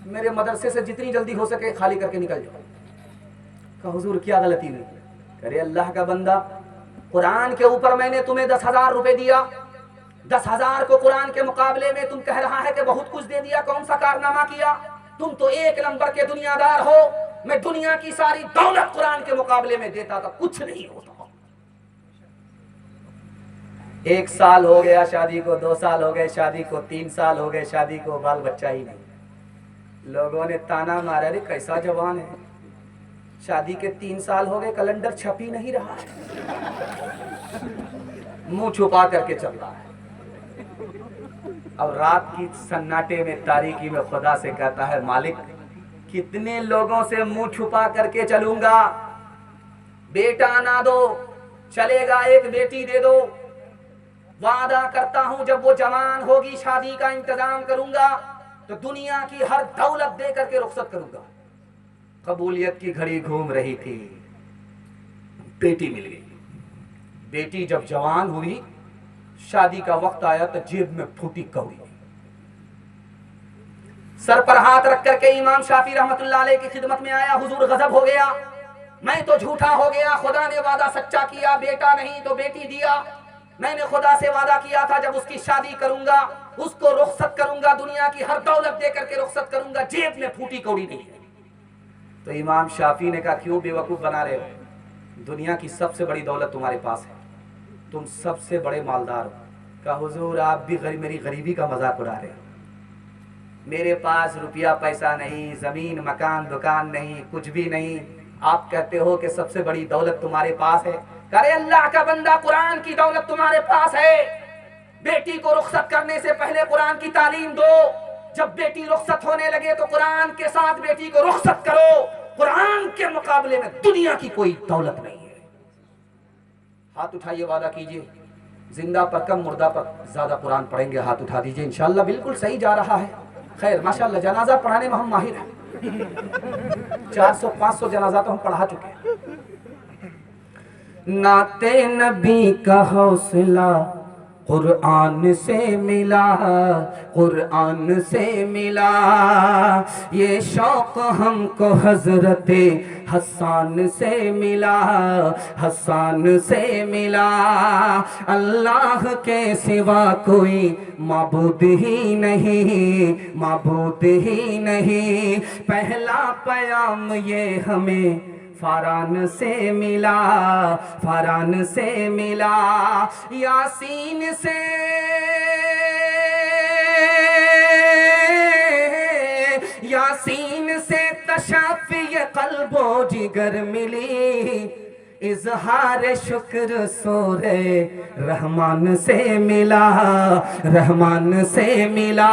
मेरे मदरसे से जितनी जल्दी हो सके खाली करके निकल जाओ। कहा हुजूर क्या गलती हुई। अरे अल्लाह का बंदा, कुरान के ऊपर मैंने तुम्हें 10,000 रुपए दिया, 10,000 को कुरान के मुकाबले में तुम कह रहा है कि बहुत कुछ दे दिया, कौन सा कारनामा किया। तुम तो एक नंबर के दुनियादार हो, मैं दुनिया की सारी दौलत कुरान के मुकाबले में देता तो कुछ नहीं होता। 1 साल हो गया शादी को, 2 साल हो गए शादी को, 3 साल हो गए शादी को, बाल बच्चा ही नहीं। लोगों ने ताना मारा, रे कैसा जवान है, शादी के 3 साल हो गए, कैलेंडर छप ही नहीं रहा है। मुंह छुपा करके चल रहा है। अब रात की सन्नाटे में, तारीकी में खुदा से कहता है, मालिक कितने लोगों से मुंह छुपा करके चलूंगा। बेटा ना दो चलेगा, एक बेटी दे दो। वादा करता हूं जब वो जवान होगी शादी का इंतजाम करूंगा तो दुनिया की हर दौलत दे करके रुखसत करूंगा। कबूलियत की घड़ी घूम रही थी, बेटी मिल गई। बेटी जब जवान हुई, शादी का वक्त आया तो जेब में फूटी कौड़ी। सर पर हाथ रख करके इमाम शाफी रहमतुल्लाह अलैह की खिदमत में आया। हुजूर गजब हो गया, मैं तो झूठा हो गया। खुदा ने वादा सच्चा किया, बेटा नहीं तो बेटी दिया। मैंने खुदा से वादा किया था जब उसकी शादी करूंगा उसको रुखसत करूंगा, दुनिया की हर दौलत दे करके रुखसत करूंगा, जेब में फूटी कौड़ी नहीं है। तो इमाम शाफी ने कहा, क्यों बेवकूफ बना रहे हो? दुनिया की सबसे बड़ी दौलत तुम्हारे पास है, तुम सबसे बड़े मालदार हो। कहा, हुजूर आप भी मेरी गरीबी का मजाक उड़ा रहे हो। मेरे पास रुपया पैसा नहीं, जमीन मकान दुकान नहीं, कुछ भी नहीं। आप कहते हो कि सबसे बड़ी दौलत तुम्हारे पास है। करे अल्लाह का बंदा, कुरान की दौलत तुम्हारे पास है। बेटी को रुखसत करने से पहले कुरान की तालीम दो। जब बेटी रुखसत होने लगे तो कुरान के साथ बेटी को रुखसत करो। कुरान के मुकाबले में दुनिया की कोई दौलत नहीं है। हाथ उठाइए, वादा कीजिए, जिंदा पर कम मुर्दा पर ज्यादा कुरान पढ़ेंगे। हाथ उठा दीजिए। इंशाल्लाह बिल्कुल सही जा रहा है। खैर माशाल्लाह, जनाजा पढ़ाने में हम माहिर हैं। 400-500 जनाजा तो हम पढ़ा चुके हैं। नाते नबी का हौसला कुरान से मिला, कुरान से मिला। ये शौक हमको हजरते हसन से मिला, हसन से मिला। अल्लाह के सिवा कोई माबूद ही नहीं, माबूद ही नहीं। पहला पैगाम ये हमें फरान से मिला, फरान से मिला। यासीन से यासीन से तशाफी कल्बो जिगर मिली। इजहार शुक्र सूरे रहमान से मिला, रहमान से मिला।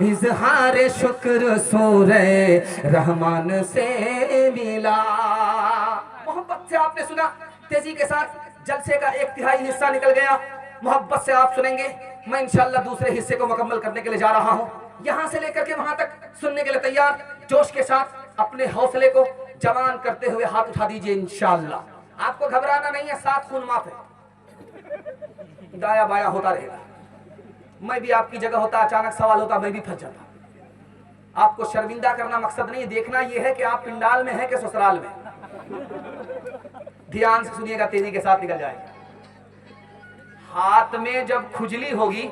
इजहार शुक्र सूरे रहमान से मिला। मोहब्बत से आपने सुना, तेजी के साथ जलसे का 1/3 हिस्सा निकल गया। मोहब्बत से आप सुनेंगे, मैं इंशाल्लाह दूसरे हिस्से को मुकम्मल करने के लिए जा रहा हूँ। यहाँ से लेकर के वहां तक सुनने के लिए तैयार, जोश के साथ अपने हौसले को जवान करते हुए हाथ उठा दीजिए। इंशाल्लाह आपको घबराना नहीं है, 7 खून माफ है, दाया बाया होता रहेगा। मैं भी आपकी जगह होता, अचानक सवाल होता, मैं भी फंस जाता। आपको शर्मिंदा करना मकसद नहीं, देखना यह है कि आप पिंडाल में हैं कि ससुराल में। ध्यान से सुनिएगा, तेजी के साथ निकल जाएगा। हाथ में जब खुजली होगी,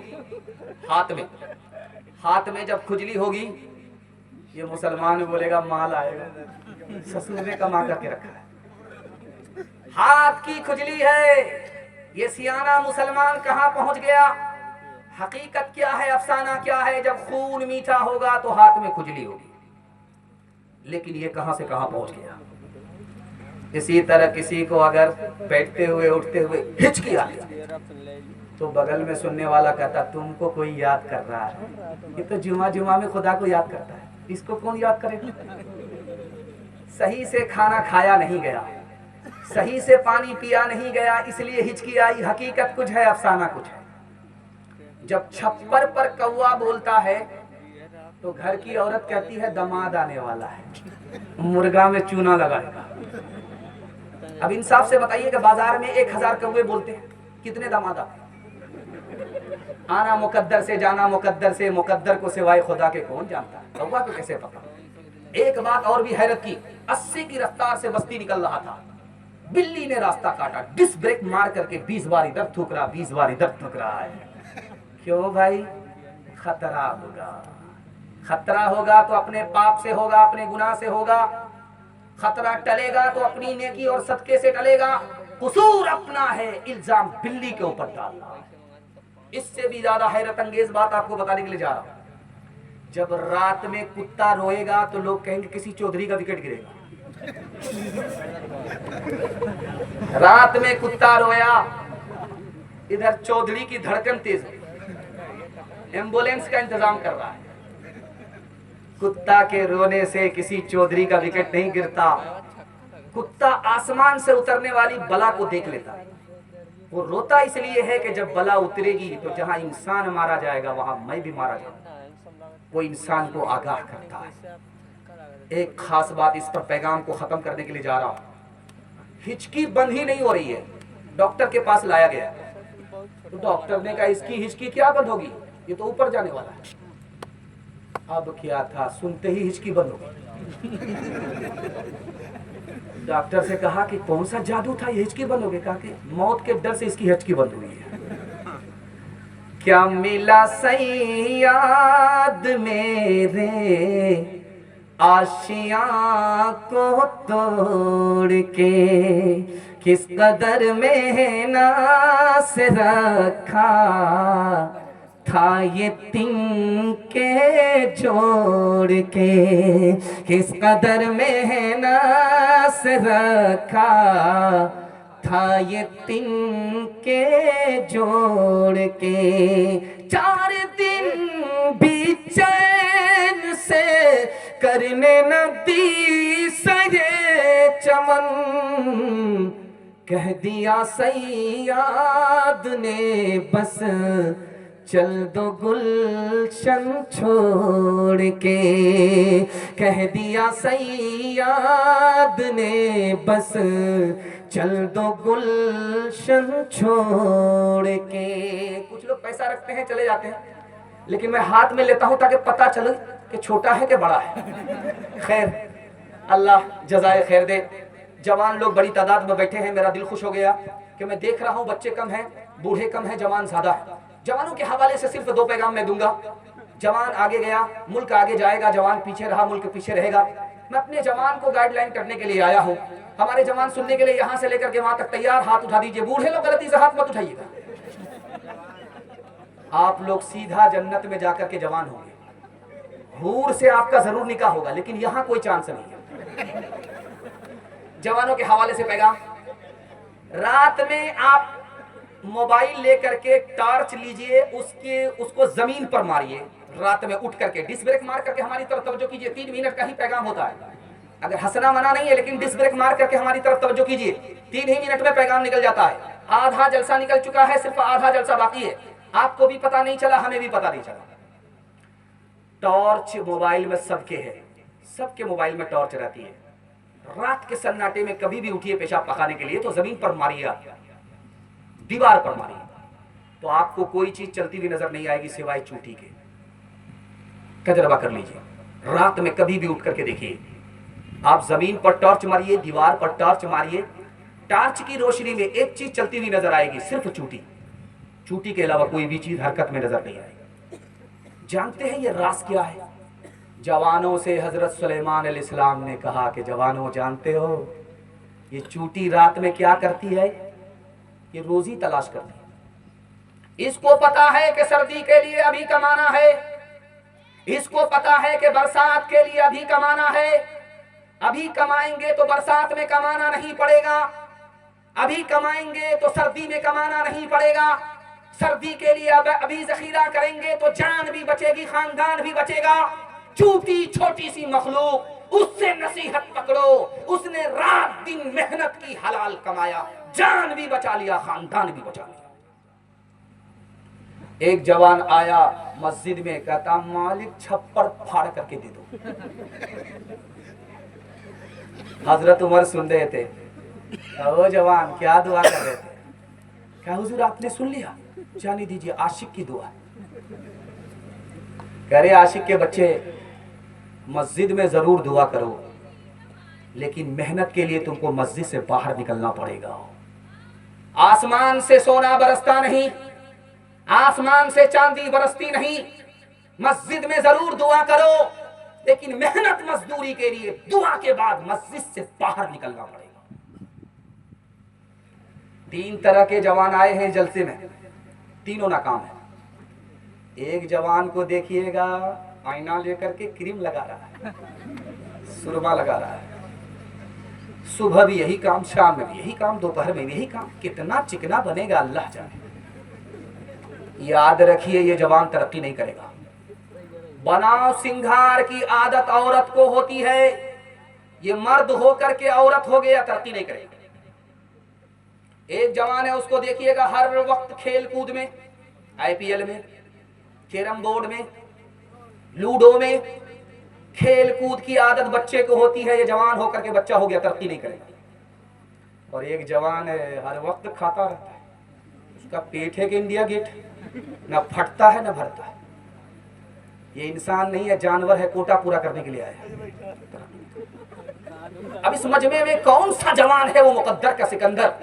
हाथ में जब खुजली होगी, ये मुसलमान बोलेगा माल आएगा, ससुर ने कमा करके रखा है। हाथ की खुजली है, ये सियाना मुसलमान कहां पहुंच गया? हकीकत क्या है, अफसाना क्या है? जब खून मीठा होगा तो हाथ में खुजली होगी, लेकिन ये कहां से कहां पहुंच गया। इसी तरह किसी को अगर बैठते हुए उठते हुए हिचकी आ तो बगल में सुनने वाला कहता, तुमको कोई याद कर रहा है। ये तो जुमा जुमा में खुदा को याद करता है, इसको कौन याद करेगा? सही से खाना खाया नहीं गया, सही से पानी पिया नहीं गया, इसलिए हिचकी आई। हकीकत कुछ है, अफसाना कुछ है। जब छप्पर पर कौवा बोलता है तो घर की औरत कहती है दामाद आने वाला है, मुर्गा में चूना लगाएगा। अब इंसाफ से बताइए कि बाजार में 1000 कौवे बोलते हैं, कितने दामाद आते? आना मुकद्दर से, जाना मुकद्दर से, मुकद्दर को सिवाय खुदा के कौन जानता है? कौवा को कैसे पता? एक बात और भी हैरत की, 80 की रफ्तार से बस्ती निकल रहा था, बिल्ली ने रास्ता काटा, डिस्क ब्रेक मार करके 20 बार इधर थूक रहा, 20 बार इधर थूक रहा है। क्यों भाई? खतरा होगा। खतरा होगा तो अपने पाप से होगा, अपने गुनाह से होगा। खतरा टलेगा तो अपनी नेकी और सदके से टलेगा। कसूर अपना है, इल्जाम बिल्ली के ऊपर डालना। इससे भी ज्यादा हैरत अंगेज बात आपको बताने के लिए जा रहा हूं। जब रात में कुत्ता रोएगा तो लोग कहेंगे किसी चौधरी का विकेट गिरेगा। रात में कुत्ता रोया, इधर चौधरी की धड़कन तेज है, एम्बुलेंस का इंतजाम कर रहा है। कुत्ता के रोने से किसी चौधरी का विकेट नहीं गिरता। कुत्ता आसमान से उतरने वाली बला को देख लेता है। वो रोता इसलिए है कि जब बला उतरेगी तो जहां इंसान मारा जाएगा वहां मैं भी मारा जाऊंगा। वो इंसान को आगाह करता है। एक खास बात, इस पर पैगाम को खत्म करने के लिए जा रहा हूं। हिचकी बंद ही नहीं हो रही है। डॉक्टर के पास लाया गया तो डॉक्टर ने कहा इसकी हिचकी क्या बंद होगी, ये तो ऊपर जाने वाला है। अब क्या था, सुनते ही हिचकी बंद हो गई। डॉक्टर से कहा कि कौन सा जादू था ये हिचकी बंद हो गई। कहा कि मौत के डर से इसकी हिचकी बंद हुई है। क्या मिला सैयाद मेरे आशियां को तोड़ के, किस कदर मेहनत से रखा था ये तिनके जोड़ के, किस कदर मेहनत से रखा था ये तिनके जोड़ के। 4 दिन भी चैन से करने न दी सये चमन, कह दिया सैयाद ने बस चल दो गुलशन छोड़ के, कह दिया सैयाद ने बस चल दो गुलशन छोड़ के। कुछ लोग पैसा रखते हैं चले जाते हैं, लेकिन मैं हाथ में लेता हूं ताकि पता चले कि छोटा है कि बड़ा है। खैर, अल्लाह जज़ाए खैर दे। जवान लोग बड़ी तादाद में बैठे हैं। मेरा दिल खुश हो गया कि मैं देख रहा हूं बच्चे कम हैं, बूढ़े कम हैं, जवान ज्यादा है। जवानों के हवाले से सिर्फ 2 पैगाम मैं दूंगा। जवान आगे गया, मुल्क आगे जाएगा। जवान पीछे रहा, मुल्क पीछे रहेगा। मैं अपने जवान को गाइडलाइन करने के लिए आया हूँ। हमारे जवान सुनने के लिए यहाँ से लेकर के वहां तक तैयार। हाथ उठा दीजिए। बूढ़े लोग गलती से हाथ मत उठाइएगा। आप लोग सीधा जन्नत में जाकर के जवान होंगे। हूर से आपका जरूर निकाह होगा, लेकिन यहाँ कोई चांस नहीं है। जवानों के हवाले से पैगाम, रात में आप मोबाइल लेकर के टॉर्च लीजिए, उसको जमीन पर मारिए। रात में उठ करके डिस्क ब्रेक मार करके हमारी तरफ तवज्जो कीजिए। 3 मिनट का ही पैगाम होता है। अगर हंसना मना नहीं है, लेकिन डिस्क ब्रेक मार करके हमारी तरफ तवज्जो कीजिए। 3 ही मिनट में पैगाम निकल जाता है। आधा जलसा निकल चुका है, सिर्फ आधा जलसा बाकी है। आपको भी पता नहीं चला, हमें भी पता नहीं चला। टॉर्च मोबाइल में सबके है, सबके मोबाइल में टॉर्च रहती है। रात के सन्नाटे में कभी भी उठिए पेशाब पकाने के लिए तो जमीन पर मारिए, दीवार पर मारिए, तो आपको कोई चीज चलती हुई नजर नहीं आएगी सिवाय चूंटी के। तजर्बा कर लीजिए। रात में कभी भी उठ करके देखिए, आप जमीन पर टॉर्च मारिए, दीवार पर टॉर्च मारिए, टॉर्च की रोशनी में एक चीज चलती हुई नजर आएगी, सिर्फ चूंटी। चूंटी के अलावा कोई भी चीज हरकत में नजर नहीं आएगी। जानते हैं ये राज क्या है? जवानों से हजरत सुलेमान अलैहिस्सलाम ने कहा कि जवानों, जानते हो ये चूंटी रात में क्या करती है? ये रोजी तलाश करती है। इसको पता है कि सर्दी के लिए अभी कमाना है, इसको पता है कि बरसात के लिए अभी कमाना है। अभी कमाएंगे तो बरसात में कमाना नहीं पड़ेगा, अभी कमाएंगे तो सर्दी में कमाना नहीं पड़ेगा। सर्दी के लिए अभी जखीरा करेंगे तो जान भी बचेगी, खानदान भी बचेगा। चूंटी छोटी सी मखलूक, उससे नसीहत पकड़ो। उसने रात दिन मेहनत की, हलाल कमाया, जान भी बचा लिया, खानदान भी बचा लिया। एक जवान आया मस्जिद में, कहता मालिक छप्पर फाड़ करके दे दो। हजरत उमर सुन रहे थे। ओ जवान, क्या दुआ कर रहे थे? क्या हुजूर आपने सुन लिया? जाने दीजिए, आशिक की दुआ। कह रहे आशिक के बच्चे, मस्जिद में जरूर दुआ करो, लेकिन मेहनत के लिए तुमको मस्जिद से बाहर निकलना पड़ेगा। आसमान से सोना बरसता नहीं, आसमान से चांदी बरसती नहीं। मस्जिद में जरूर दुआ करो, लेकिन मेहनत मजदूरी के लिए दुआ के बाद मस्जिद से बाहर निकलना पड़ेगा। 3 तरह के जवान आए हैं जलसे में, तीनों नाकाम है। एक जवान को देखिएगा, आईना लेकर के क्रीम लगा रहा है, सुरमा लगा रहा है। सुबह भी यही काम, शाम में भी यही काम, दोपहर में भी यही काम। कितना चिकना बनेगा अल्लाह जाने। याद रखिए ये जवान तरक्की नहीं करेगा। बनाव सिंगार की आदत औरत को होती है, ये मर्द होकर के औरत हो गया तरक्की नहीं करेगा। एक जवान है उसको देखिएगा हर वक्त खेल कूद में, आईपीएल में, कैरम बोर्ड में, लूडो में खेल कूद की आदत बच्चे को होती है, ये जवान होकर के बच्चा हो गया तरक्की नहीं करेगा। और एक जवान है हर वक्त खाता रहता है, उसका पेट है कि इंडिया गेट, ना फटता है ना भरता है। ये इंसान नहीं है, जानवर है, कोटा पूरा करने के लिए आया है। अब इस मजमे में कौन सा जवान है वो मुकद्दर का सिकंदर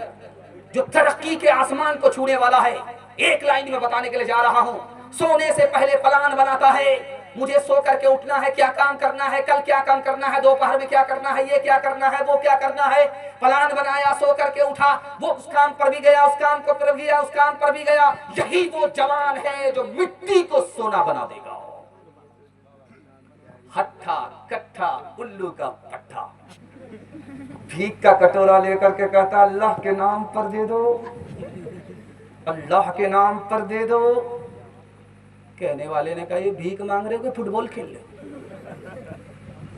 जो तरक्की के आसमान को छूने वाला है। एक लाइन में बताने के लिए जा रहा हूं। सोने से पहले प्लान बनाता है, मुझे सो करके उठना है, क्या काम करना है, कल क्या काम करना है, दोपहर में क्या करना है, ये क्या करना है, वो क्या करना है। प्लान बनाया, सो करके उठा, वो उस काम पर भी गया, उस काम को पर भी गया, उस काम पर भी गया। यही वो जवान है जो मिट्टी को सोना बना देगा। हट्ठा कट्ठा उल्लू का पट्ठा, भीख का कटोरा लेकर के कहता अल्लाह के नाम पर दे दो, अल्लाह के नाम पर दे दो। कहने वाले ने कहा ये भीख मांग रहे हो कि फुटबॉल खेल रहे हो?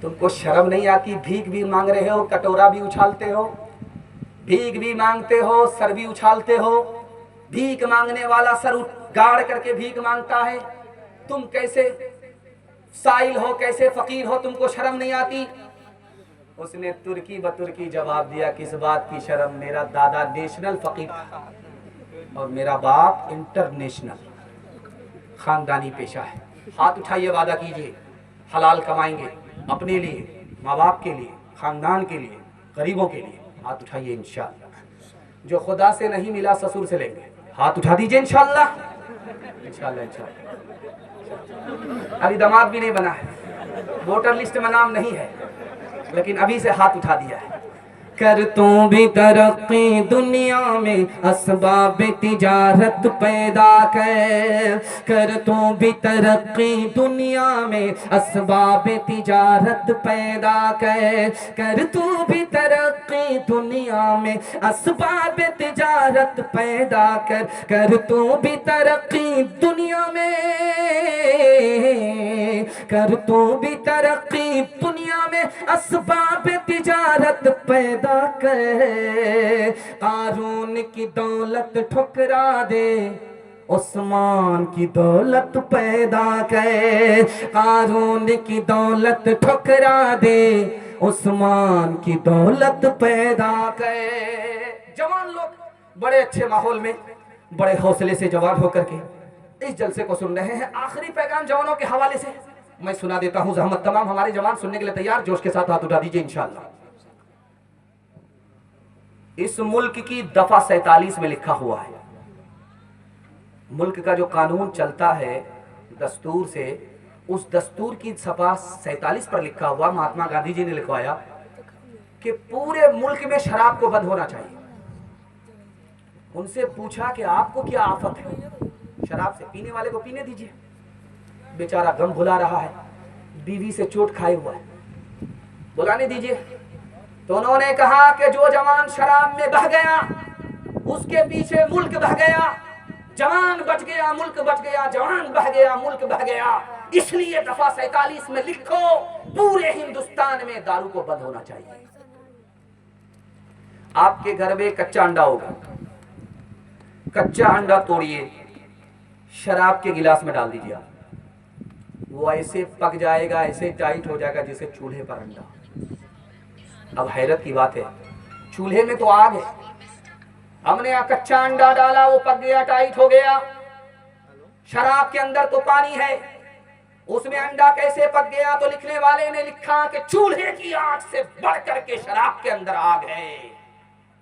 तुमको शर्म नहीं आती? भीख भी मांग रहे हो, कटोरा भी उछालते हो, भीख भी मांगते हो, सर भी उछालते हो। भीख मांगने वाला सर गाड़ करके भीख मांगता है, तुम कैसे साइल हो, कैसे फकीर हो, तुमको शर्म नहीं आती? उसने तुर्की बतुर्की जवाब दिया, किस बात की शर्म, मेरा दादा नेशनल फकीर था और मेरा बाप इंटरनेशनल, खानदानी पेशा है। हाथ उठाइए, वादा कीजिए हलाल कमाएंगे अपने लिए, माँ बाप के लिए, खानदान के लिए, गरीबों के लिए। हाथ उठाइए इंशाअल्लाह। जो खुदा से नहीं मिला ससुर से लेंगे, हाथ उठा दीजिए इंशाअल्लाह। इंशाअल्लाह इंशाअल्लाह। अभी दामाद भी नहीं बना है, वोटर लिस्ट में नाम नहीं है, लेकिन अभी से हाथ उठा दिया है। कर तू भी तरक्की दुनिया में असबाब तिजारत पैदा कर तू भी तरक्की दुनिया में असबाब तिजारत पैदा कर तू भी तरक्की दुनिया में असबाब तिजारत पैदा कर तू भी तरक्की दुनिया में, कर तू भी तरक्की दुनिया में असबाब तिजारत पैदा कर। कारून की दौलत ठुकरा दे, उस्मान की दौलत पैदा कर। कारून की दौलत ठुकरा दे, उस्मान की दौलत पैदा कर। जवान लोग बड़े अच्छे माहौल में, बड़े हौसले से जवान होकर के इस जलसे को सुन रहे हैं। आखिरी पैगाम जवानों के हवाले से मैं सुना देता हूं। जहमत तमाम हमारे जवान सुनने के लिए तैयार, जोश के साथ हाथ उठा दीजिए इंशाअल्लाह। इस मुल्क की दफा 47 में लिखा हुआ है, मुल्क का जो कानून चलता है दस्तूर से, उस दस्तूर की सफा 47 पर लिखा हुआ, महात्मा गांधी जी ने लिखवाया कि पूरे मुल्क में शराब को बंद होना चाहिए। उनसे पूछा कि आपको क्या आफत है शराब से, पीने वाले को पीने दीजिए, बेचारा गम भुला रहा है, बीवी से चोट खाए हुआ है, बुलाने दीजिए। तो उन्होंने कहा कि जो जवान शराब में बह गया उसके पीछे मुल्क बह गया। जवान बच गया, मुल्क बच गया, जवान बह गया, मुल्क बह गया। इसलिए दफा 47 में लिखो पूरे हिंदुस्तान में दारू को बंद होना चाहिए। आपके घर में कच्चा अंडा होगा, कच्चा अंडा तोड़िए, शराब के गिलास में डाल दीजिए, वो ऐसे पक जाएगा, ऐसे टाइट हो जाएगा जैसे चूल्हे पर अंडा। अब हैरत की बात है, चूल्हे में तो आग है, हमने यहाँ कच्चा अंडा डाला, वो पक गया, टाइट हो गया। शराब के अंदर तो पानी है, उसमें अंडा कैसे पक गया? तो लिखने वाले ने लिखा कि चूल्हे की आग से बढ़कर के शराब के अंदर आग है।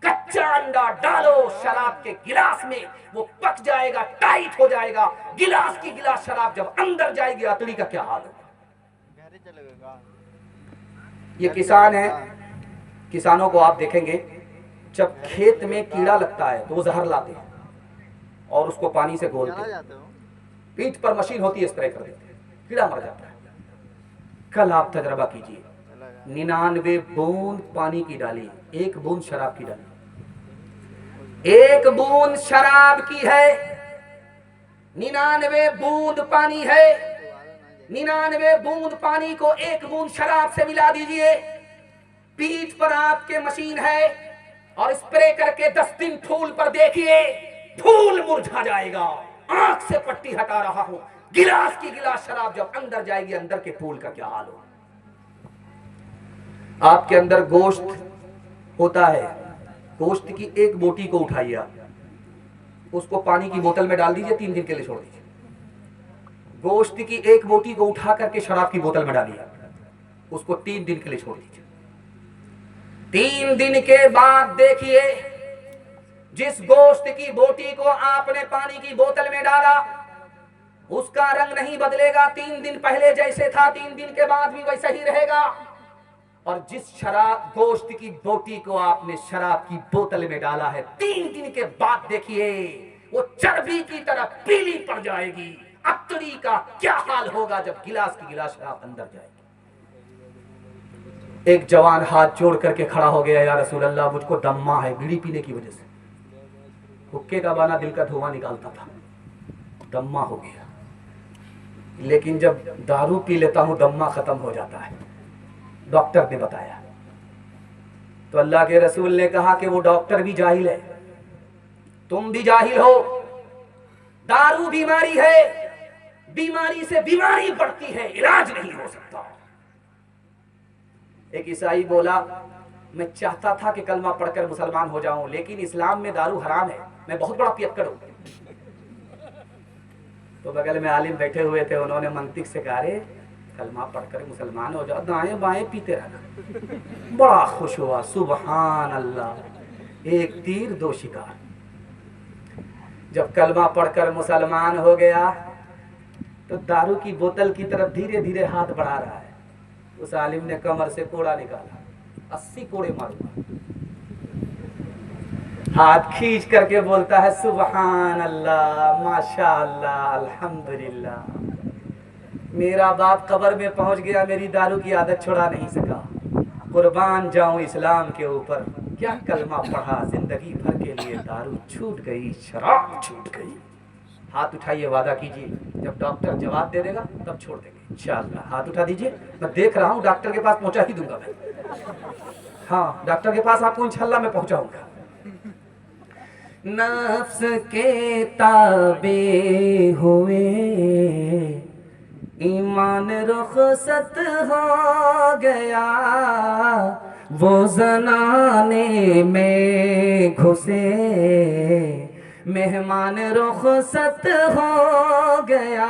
कच्चा अंडा डालो शराब के गिलास में, वो पक जाएगा, टाइट हो जाएगा, गिलास की गिलास शराब जब अंदर जाएगी, अतड़ी का क्या हाल होगा? ये किसान है, किसानों को आप देखेंगे जब खेत में कीड़ा लगता है तो वो जहर लाते हैं और उसको पानी से घोलते हैं, पीठ पर मशीन होती है, इस तरह कर देते हैं, कीड़ा मर जाता है। कल आप तजर्बा कीजिए, 99 बूंद पानी की डाली, 1 बूंद शराब की डाली, 1 बूंद शराब की है, 99 बूंद पानी है, 99 बूंद पानी को 1 बूंद शराब से मिला दीजिए, पीठ पर आपके मशीन है और स्प्रे करके 10 दिन फूल पर देखिए, फूल मुरझा जाएगा। आंख से पट्टी हटा रहा हूं, गिलास की गिलास शराब जब अंदर जाएगी, अंदर के फूल का क्या हाल हो। आपके अंदर गोश्त होता है, गोश्त की 1 बोटी को उठाइए आप, उसको पानी की बोतल में डाल दीजिए, 3 दिन के लिए छोड़ दीजिए। गोश्त की 1 बोटी को उठा करके शराब की बोतल में डालिए, उसको 3 दिन के लिए छोड़ दीजिए। 3 दिन के बाद देखिए, जिस गोश्त की बोटी को आपने पानी की बोतल में डाला उसका रंग नहीं बदलेगा, 3 दिन पहले जैसे था 3 दिन के बाद भी वैसा ही रहेगा। और जिस शराब गोश्त की बोटी को आपने शराब की बोतल में डाला है, 3 दिन के बाद देखिए वो चर्बी की तरह पीली पड़ जाएगी। अतरी का क्या हाल होगा जब गिलास की गिलास शराब अंदर जाएगी। एक जवान हाथ जोड़ करके खड़ा हो गया, या रसूल अल्लाह मुझको दम्मा है बीड़ी पीने की वजह से, हुक्के का बाना दिल का धुआं निकालता था, दम्मा हो गया, लेकिन जब दारू पी लेता हूं दम्मा खत्म हो जाता है, डॉक्टर ने बताया। तो अल्लाह के रसूल ने कहा कि वो डॉक्टर भी जाहिल है, तुम भी जाहिल हो। दारू बीमारी है, बीमारी से बीमारी बढ़ती है, इलाज नहीं हो सकता। एक ईसाई बोला, मैं चाहता था कि कलमा पढ़कर मुसलमान हो जाऊं, लेकिन इस्लाम में दारू हराम है, मैं बहुत बड़ा पियक्कड़ हूं। तो बगल में आलिम बैठे हुए थे, उन्होंने मंतिक से कहा, रे कलमा पढ़कर मुसलमान हो जाओ, दाएं बाएं पीते रहना। बड़ा खुश हुआ, सुबहान अल्लाह, 1 तीर 2 शिकार। जब कलमा पढ़कर मुसलमान हो गया तो दारू की बोतल की तरफ धीरे धीरे हाथ बढ़ा रहा है। उस आलिम ने कमर से कोड़ा निकाला, 80 कोड़े मारूंगा। हाथ खींच करके बोलता है, सुबहान अल्लाह, माशा अल्लाह, अल्हम्दुलिल्लाह। मेरा बाप कब्र में पहुंच गया, मेरी दारू की आदत छुड़ा नहीं सका, कुर्बान जाऊं इस्लाम के ऊपर। क्या कलमा पढ़ा, जिंदगी भर के लिए दारू छूट गई, शराब छूट गई। हाथ उठाइए, वादा कीजिए, जब डॉक्टर जवाब दे देगा तब छोड़ देंगे इंशाअल्लाह। हाथ उठा दीजिए, मैं देख रहा हूँ, डॉक्टर के पास पहुंचा ही दूंगा मैं। हाँ, डॉक्टर के पास आपको इंशाअल्लाह मैं पहुंचाऊंगा। नफ्स के ताबे हुए, ईमान रुखसत हो गया, वो जनाने में घुसे, मेहमान रुखसत हो गया।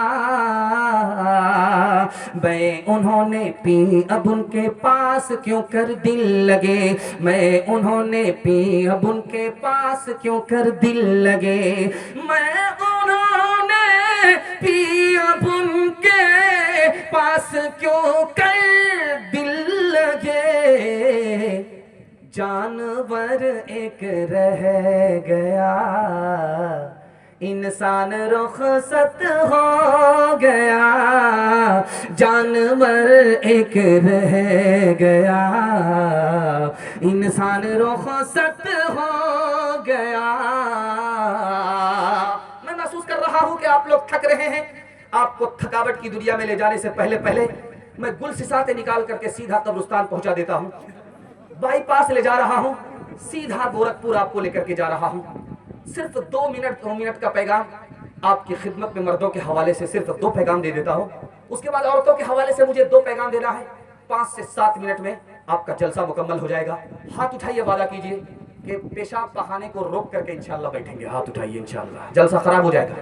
मैं उन्होंने पी अब उनके पास क्यों कर दिल लगे, मैं उन्होंने पी अब उनके पास क्यों कर दिल लगे, मैं उन्होंने पी अब उनके पास क्यों कर दिल लगे। जानवर एक रह गया, इंसान रुखसत हो गया, जानवर एक रह गया, इंसान रुखसत हो गया। मैं महसूस कर रहा हूं कि आप लोग थक रहे हैं। आपको थकावट की दुनिया में ले जाने से पहले पहले मैं गुलसिसाते निकाल करके सीधा कब्रिस्तान पहुंचा देता हूं, बाईपास ले जा रहा हूं, सीधा गोरखपुर आपको लेकर के जा रहा हूं। सिर्फ 2 मिनट का पैगाम आपकी खिदमत में मर्दों के हवाले से सिर्फ 2 पैगाम दे देता हूं। उसके बाद औरतों के हवाले से मुझे 2 पैगाम देना है। 5 से 7 मिनट में आपका जलसा मुकम्मल हो जाएगा। हाथ उठाइए, वादा कीजिए कि पेशाब बहाने को रोक करके इंशाअल्लाह बैठेंगे। हाथ उठाइए, इंशाअल्लाह जलसा खराब हो जाएगा।